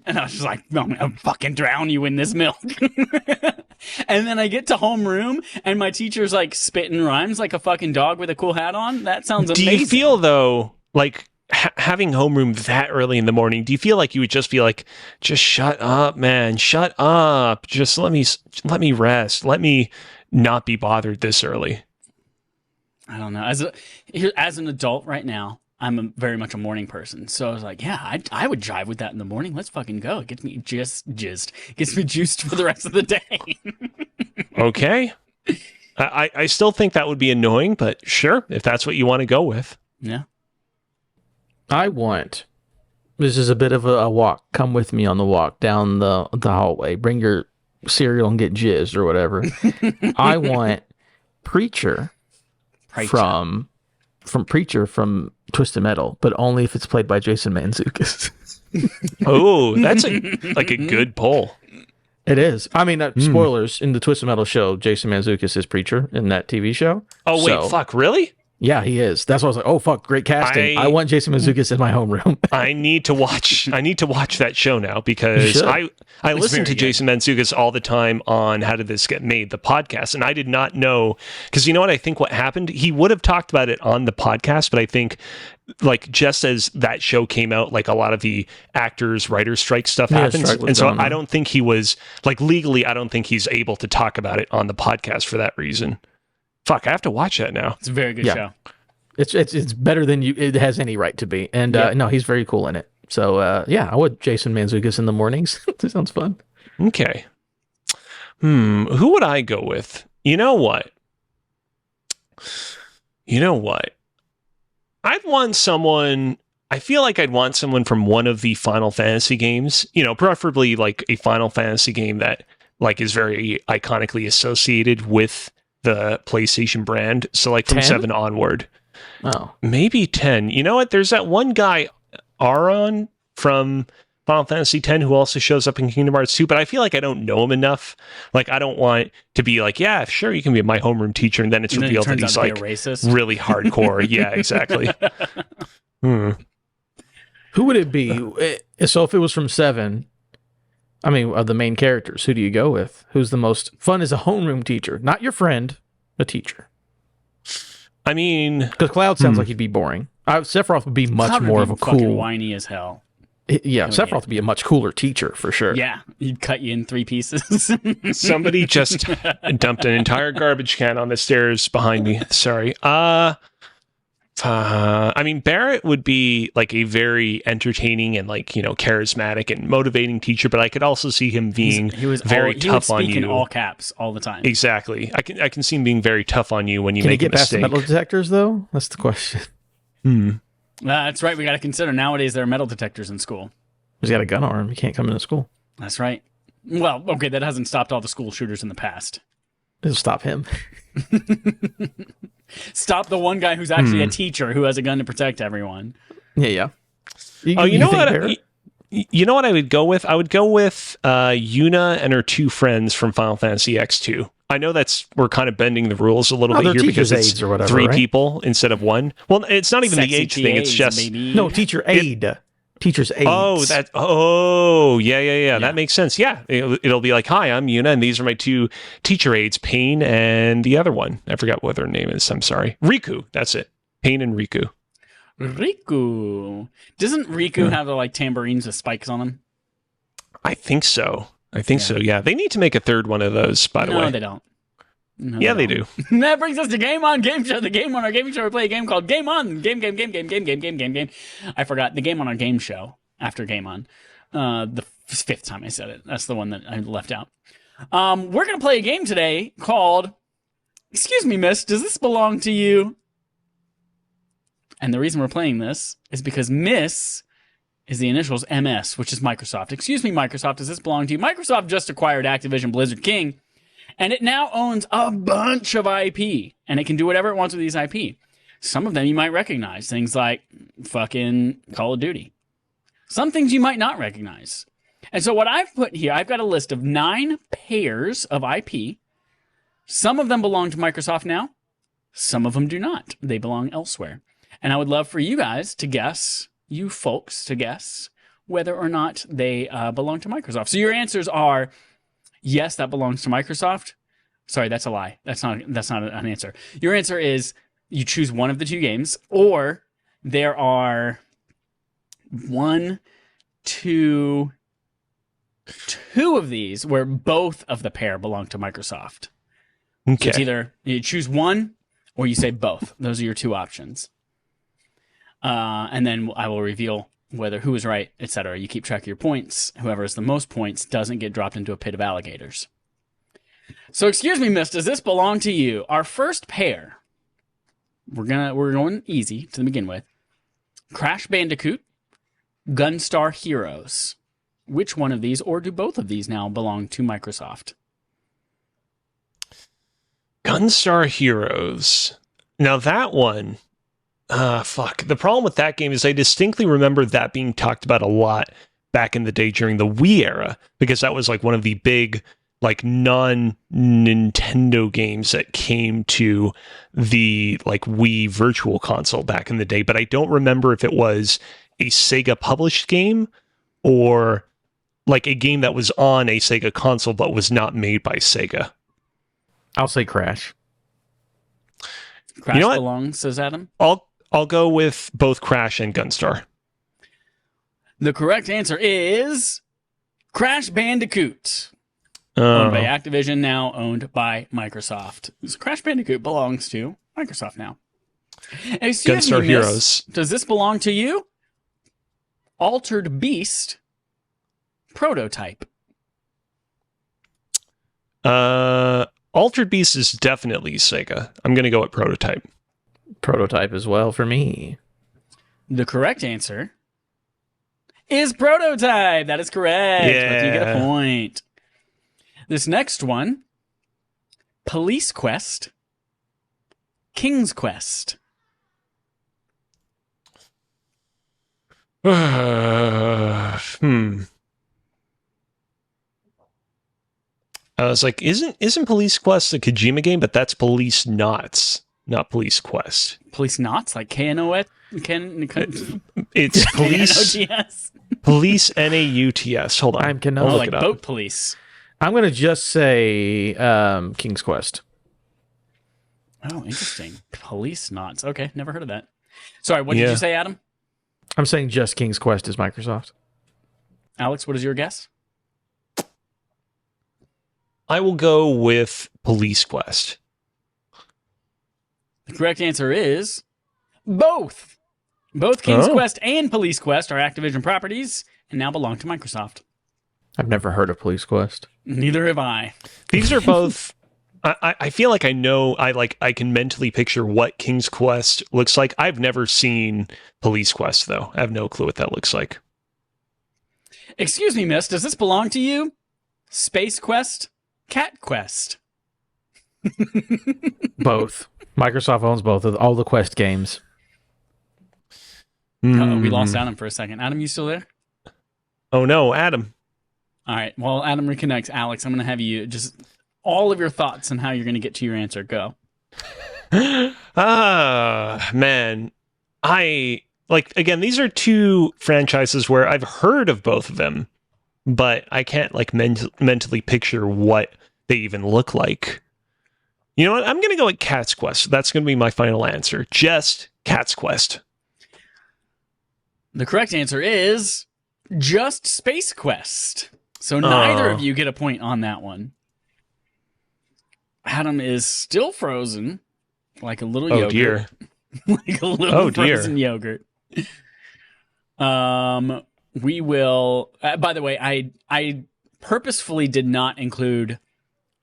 and I was just like, I'm gonna fucking drown you in this milk. And then I get to homeroom, and my teacher's like spitting rhymes like a fucking dog with a cool hat on. That sounds amazing. Do you feel, though, like having homeroom that early in the morning, do you feel like you would just be like, just shut up, man, shut up. Just let me rest. Let me not be bothered this early. I don't know. As an adult right now, I'm very much a morning person. So I was like, yeah, I would jive with that in the morning. Let's fucking go. It gets me jizzed. Gets me juiced for the rest of the day. Okay. I still think that would be annoying, but sure, if that's what you want to go with. Yeah. This is a bit of a walk. Come with me on the walk down the hallway. Bring your cereal and get jizzed or whatever. I want Preacher. from Preacher from Twisted Metal, but only if it's played by Jason Mantzoukas. Oh, that's a good poll. It is. I mean, spoilers, in the Twisted Metal show, Jason Mantzoukas is Preacher in that TV show. Oh, wait, fuck, really? Yeah, he is. That's why I was like, oh, fuck, great casting. I want Jason Mantzoukas in my homeroom. I need to watch that show now because I listen to Jason Mantzoukas all the time on How Did This Get Made, the podcast, and I did not know, because you know what I think what happened? He would have talked about it on the podcast, but I think like just as that show came out, like a lot of the actors, writers strike stuff happens. And so I don't think he was, like legally, I don't think he's able to talk about it on the podcast for that reason. Fuck, I have to watch that now. It's a very good show. It's better than it has any right to be. And no, he's very cool in it. So I would Jason Mantzoukas in the mornings. That sounds fun. Okay. Who would I go with? You know what? I feel like I'd want someone from one of the Final Fantasy games, preferably like a Final Fantasy game that like is very iconically associated with the PlayStation brand. So like from 10? 7 onward. Oh. Maybe 10. You know what? There's that one guy, Aaron from Final Fantasy X who also shows up in Kingdom Hearts 2, but I feel like I don't know him enough. Like, I don't want to be like, yeah, sure, you can be my homeroom teacher, and then it's revealed that he's like really hardcore. Yeah, exactly. Who would it be? So if it was from 7, I mean, of the main characters, who do you go with? Who's the most fun as a homeroom teacher? Not your friend, a teacher. I mean... Because Cloud sounds like he'd be boring. Sephiroth would be much more of a cool... whiny as hell. Yeah, Sephiroth would be a much cooler teacher, for sure. Yeah, he'd cut you in 3 pieces. Somebody just dumped an entire garbage can on the stairs behind me. Sorry. I mean, Barrett would be like a very entertaining and like, charismatic and motivating teacher, but I could also see him being very tough on you. In all caps all the time. Exactly. I can see him being very tough on you when you make a mistake. Can he get past the metal detectors, though? That's the question. That's right. We got to consider nowadays there are metal detectors in school. He's got a gun on him. He can't come into school. That's right. Well, okay, that hasn't stopped all the school shooters in the past. It'll stop him. Stop the one guy who's actually a teacher who has a gun to protect everyone. Yeah. You know what? You know what I would go with? I would go with Yuna and her 2 friends from Final Fantasy X2. I know we're kind of bending the rules a little bit here because it's or whatever, 3 people instead of 1. Well, it's not even Sexy the age thing. It's just baby. No, teacher aid. Teacher's aides. Yeah. That makes sense. Yeah, it'll be like, hi, I'm Yuna, and these are my 2 teacher aides, Pain and the other one. I forgot what their name is. I'm sorry, Riku. That's it. Pain and Riku. Riku. Doesn't Riku have the like tambourines with spikes on them? I think so. Yeah, they need to make a 3rd one of those. By the way, no, they don't. No, yeah, they do. That brings us to Game On Game Show. The Game On our gaming show, we play a game called Game On. Game. I forgot the Game On our game show after Game On. The 5th time I said it. That's the one that I left out. We're gonna play a game today called "Excuse me, Miss, does this belong to you?" And the reason we're playing this is because Miss is the initials MS, which is Microsoft. Excuse me, Microsoft, does this belong to you? Microsoft just acquired Activision Blizzard King, and it now owns a bunch of IP, and it can do whatever it wants with these IP. Some of them you might recognize, things like fucking Call of Duty. Some things you might not recognize. And so what I've put here, I've got a list of 9 pairs of IP. Some of them belong to Microsoft now. Some of them do not. They belong elsewhere. And I would love for you guys to guess, you folks to guess, whether or not they belong to Microsoft. So your answers are, yes, that belongs to Microsoft. Sorry, that's a lie. That's not an answer. Your answer is you choose one of the 2 games, or there are 1, 2 of these where both of the pair belong to Microsoft. Okay. So it's either you choose one or you say both. Those are your 2 options. And then I will reveal who is right, etc. You keep track of your points. Whoever has the most points doesn't get dropped into a pit of alligators. So, excuse me, miss, does this belong to you? Our first pair, we're going easy to begin with. Crash Bandicoot, Gunstar Heroes. Which one of these, or do both of these now belong to Microsoft? Gunstar Heroes. Now that one... fuck. The problem with that game is I distinctly remember that being talked about a lot back in the day during the Wii era, because that was like one of the big, like, non-Nintendo games that came to the like Wii Virtual Console back in the day. But I don't remember if it was a Sega published game or like a game that was on a Sega console but was not made by Sega. I'll say Crash. Crash belongs, says Adam. I'll go with both Crash and Gunstar. The correct answer is Crash Bandicoot. Owned by Activision, now owned by Microsoft. So Crash Bandicoot belongs to Microsoft now. Excuse Gunstar me, Heroes. Does this belong to you? Altered Beast Prototype. Altered Beast is definitely Sega. I'm going to go with Prototype. Prototype as well for me. The correct answer is Prototype. That is correct. Yeah. But you get a point. This next one, Police Quest, King's Quest. I was like, isn't Police Quest a Kojima game? But that's Police Knots, not Police Quest. Police Knots, like KNOS? It's Police. K-N-O-T-S? Police Nauts. Hold on. I'm I'll look like it up. Boat Police. I'm going to just say King's Quest. Oh, interesting. Police Knots. Okay, never heard of that. Sorry, what did you say, Adam? I'm saying just King's Quest is Microsoft. Alex, what is your guess? I will go with Police Quest. The correct answer is both. Both King's Quest and Police Quest are Activision properties and now belong to Microsoft. I've never heard of Police Quest. Neither have I. These are both. I feel like I know. I can mentally picture what King's Quest looks like. I've never seen Police Quest though. I have no clue what that looks like. Excuse me, miss. Does this belong to you? Space Quest? Cat Quest? Both. Microsoft owns both of all the Quest games. Uh-oh, we lost Adam for a second. Adam, you still there? Oh no, Adam. All right. Well, Adam reconnects. Alex, I'm going to have you just all of your thoughts on how you're going to get to your answer. Go. Man. Again, these are two franchises where I've heard of both of them, but I can't mentally picture what they even look like. You know what? I'm going to go with Cat's Quest. That's going to be my final answer. Just Cat's Quest. The correct answer is just Space Quest. So neither of you get a point on that one. Adam is still frozen, like a little yogurt. Dear. Like a little frozen yogurt. We will. By the way, I purposefully did not include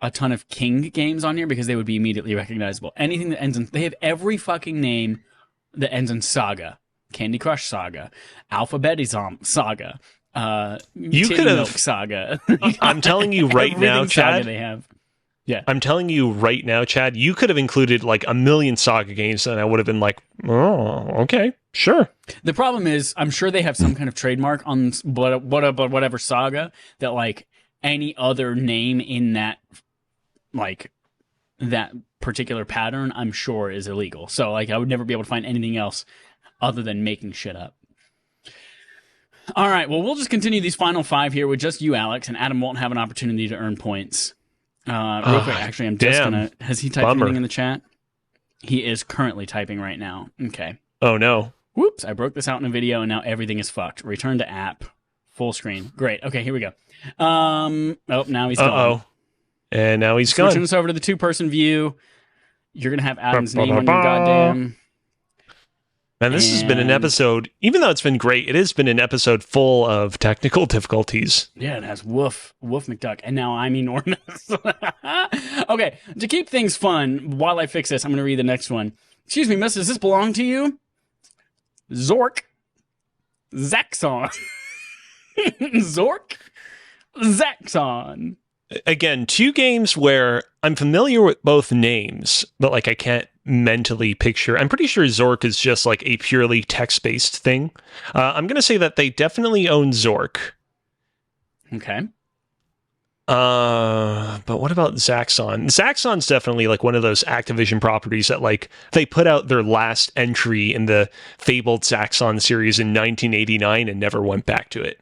a ton of King games on here because they would be immediately recognizable. Anything that ends in, they have every fucking name that ends in Saga. Candy Crush Saga, Alphabetism Saga, you could have Saga. I'm telling you right now, Chad. Saga they have. Yeah, I'm telling you right now, Chad. You could have included like a million Saga games, and I would have been like, "Oh, okay, sure." The problem is, I'm sure they have some kind of trademark on whatever Saga that like any other name in that like that particular pattern, I'm sure is illegal. So like, I would never be able to find anything else other than making shit up. All right, well, we'll just continue these final five here with just you, Alex, and Adam won't have an opportunity to earn points. Real quick, actually, I'm just gonna... Has he typed anything in the chat? He is currently typing right now. Okay. Oh, no. Whoops, I broke this out in a video, and now everything is fucked. Return to app. Full screen. Great. Okay, here we go. Now he's gone. And now he's gone. Switching us over to the two-person view. You're gonna have Adam's name on your goddamn... Man, this has been an episode, even though it's been great, it has been an episode full of technical difficulties. Yeah, it has Woof McDuck, and now I'm enormous. Okay, to keep things fun, while I fix this, I'm going to read the next one. Excuse me, miss, does this belong to you? Zork. Zaxxon. Zork. Zaxxon. Again, two games where I'm familiar with both names, but like I can't mentally picture. I'm pretty sure Zork is just like a purely text-based thing. I'm going to say that they definitely own Zork. Okay. But what about Zaxxon? Zaxxon's definitely like one of those Activision properties that like they put out their last entry in the fabled Zaxxon series in 1989 and never went back to it.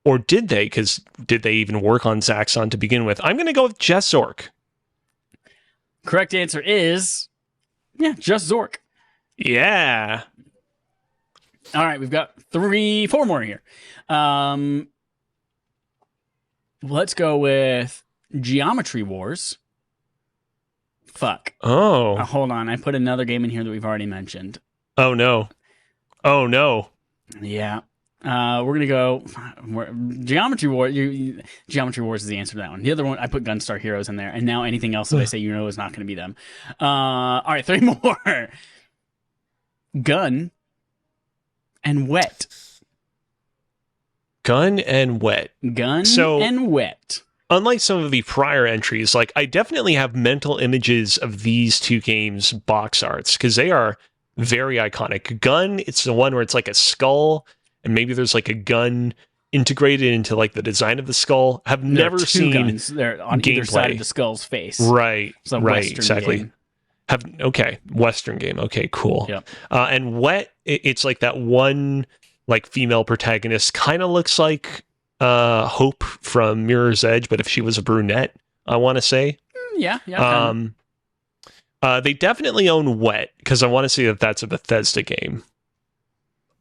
Or did they? Because did they even work on Zaxxon to begin with? I'm going to go with just Zork. Correct answer is, just Zork. Yeah. All right, we've got 4 more here. Let's go with Geometry Wars. Fuck. Oh. Hold on, I put another game in here that we've already mentioned. Oh, no. Oh, no. Yeah. We're gonna go Geometry Wars. Geometry Wars is the answer to that one. The other one, I put Gunstar Heroes in there, and now anything else that I say is not going to be them. All right, 3 more. Gun and Wet. Gun and Wet. And Wet. Unlike some of the prior entries, like I definitely have mental images of these two games' box arts because they are Very iconic. Gun, it's the one where it's like a skull, and maybe there's like a gun integrated into like the design of the skull. Have never seen guns. They're on either side of the skull's face. Right, it's a right, Western exactly. game. Western game. Okay, cool. Yep. And Wet, it's like that one like female protagonist kind of looks like Hope from Mirror's Edge, but if she was a brunette, I want to say. Yeah. They definitely own Wet because I want to say that that's a Bethesda game.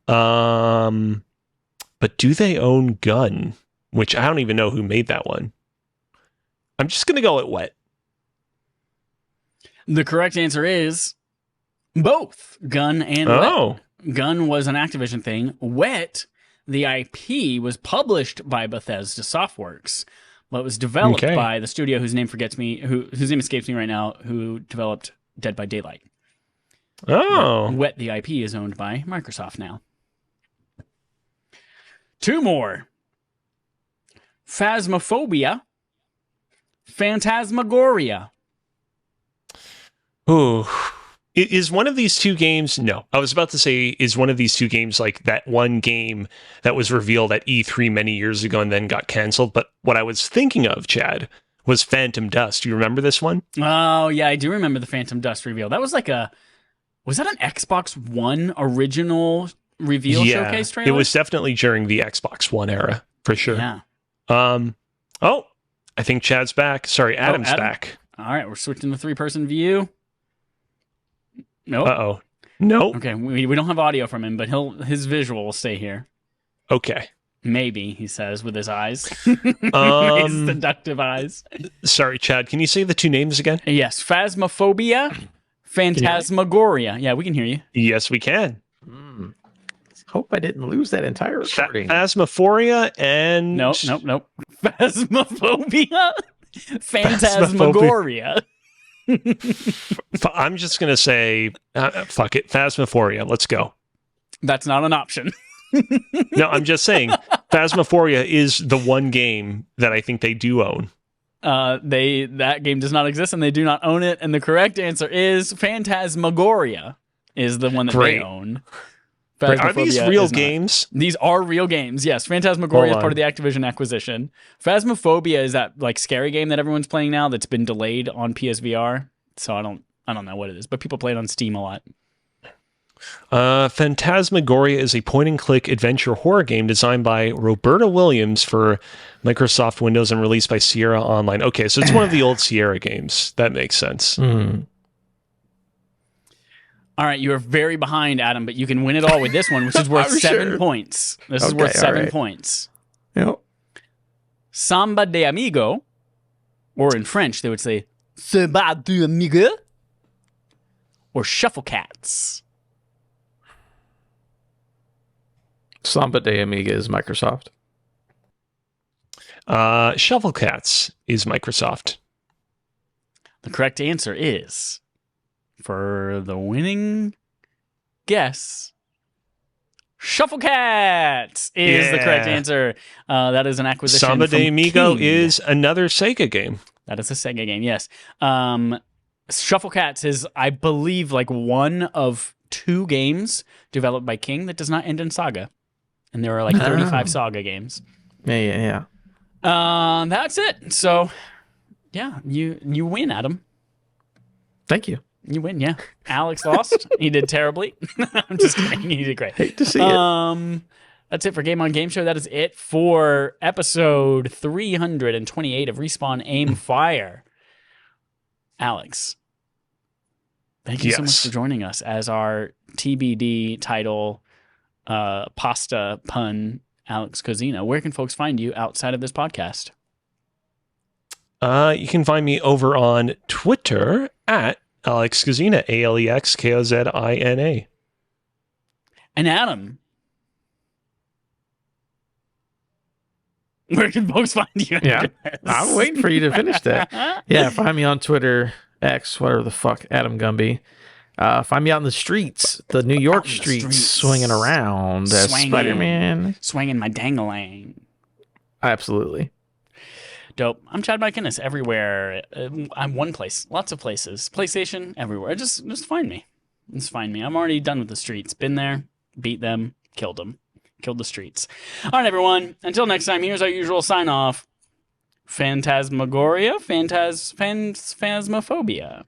But do they own Gun? Which I don't even know who made that one. I'm just gonna go at Wet. The correct answer is both Gun and Wet. Gun was an Activision thing. Wet, the IP, was published by Bethesda Softworks, but was developed by the studio whose name escapes me right now, who developed Dead by Daylight. Wet, the IP, is owned by Microsoft now. 2 more. Phasmophobia, Phantasmagoria. Ooh. Is one of these two games... No, I was about to say, is one of these two games like that one game that was revealed at E3 many years ago and then got canceled? But what I was thinking of, Chad, was Phantom Dust. Do you remember this one? Oh, yeah, I do remember the Phantom Dust reveal. That was like was that an Xbox One original reveal showcase trailer? It was definitely during the Xbox One era, for sure. Yeah. I think Chad's back. Sorry, Adam's back. All right, we're switching to 3-person view. Nope. Uh-oh. Nope. Okay, we don't have audio from him, but his visual will stay here. Okay. Maybe, he says, with his eyes. His seductive eyes. Sorry, Chad, can you say the two names again? Yes, Phasmophobia, Phantasmagoria. Yeah, we can hear you. Yes, we can. Hope I didn't lose that entire recording. Phasmophoria and... Nope. Phasmophobia, Phantasmagoria. I'm just going to say, fuck it, Phasmophoria. Let's go. That's not an option. No, I'm just saying, Phasmophoria is the one game that I think they do own. That game does not exist, and they do not own it. And the correct answer is Phantasmagoria is the one that they own. Are these real games? These are real games. Yes, Phantasmagoria is part of the Activision acquisition. Phasmophobia is that like scary game that everyone's playing now that's been delayed on PSVR. So I don't know what it is, but people play it on Steam a lot. Phantasmagoria is a point-and-click adventure horror game designed by Roberta Williams for Microsoft Windows and released by Sierra Online. Okay, so it's one of the old Sierra games. That makes sense. All right, you are very behind, Adam, but you can win it all with this one, which is worth 7 points. This is worth 7 points. Yep. Samba de Amigo, or in French, they would say Samba de Amigo, or Shuffle Cats. Samba de Amiga is Microsoft. Shuffle Cats is Microsoft. The correct answer is, for the winning guess, Shuffle Cats is the correct answer. That is an acquisition. Samba de Amigo is another Sega game. That is a Sega game, yes. Shuffle Cats is, I believe, like one of 2 games developed by King that does not end in Saga. And there are like 35 Saga games. Yeah. That's it. So, yeah, you win, Adam. Thank you. You win, yeah. Alex lost. He did terribly. I'm just kidding. He did great. Hate to see it. That's it for Game On Game Show. That is it for episode 328 of Respawn Aim Fire. Alex, thank you so much for joining us as our TBD title pasta pun, Alex Cozina. Where can folks find you outside of this podcast? You can find me over on Twitter at Alex Cozina, AlexKozina. And Adam, where can folks find you? Yeah, I'm waiting for you to finish that. Yeah, find me on Twitter, X, whatever the fuck, Adam Gumby. Find me out in the streets, the New York streets, swinging around as Spider-Man. Swinging my dangalang. Absolutely. Dope. I'm Chad McInnes everywhere. I'm one place, lots of places. PlayStation, everywhere. Just find me. It's fine me. I'm already done with the streets. Been there, beat them, killed them. Killed the streets. All right, everyone. Until next time, here's our usual sign-off. Phantasmagoria? Phasmophobia.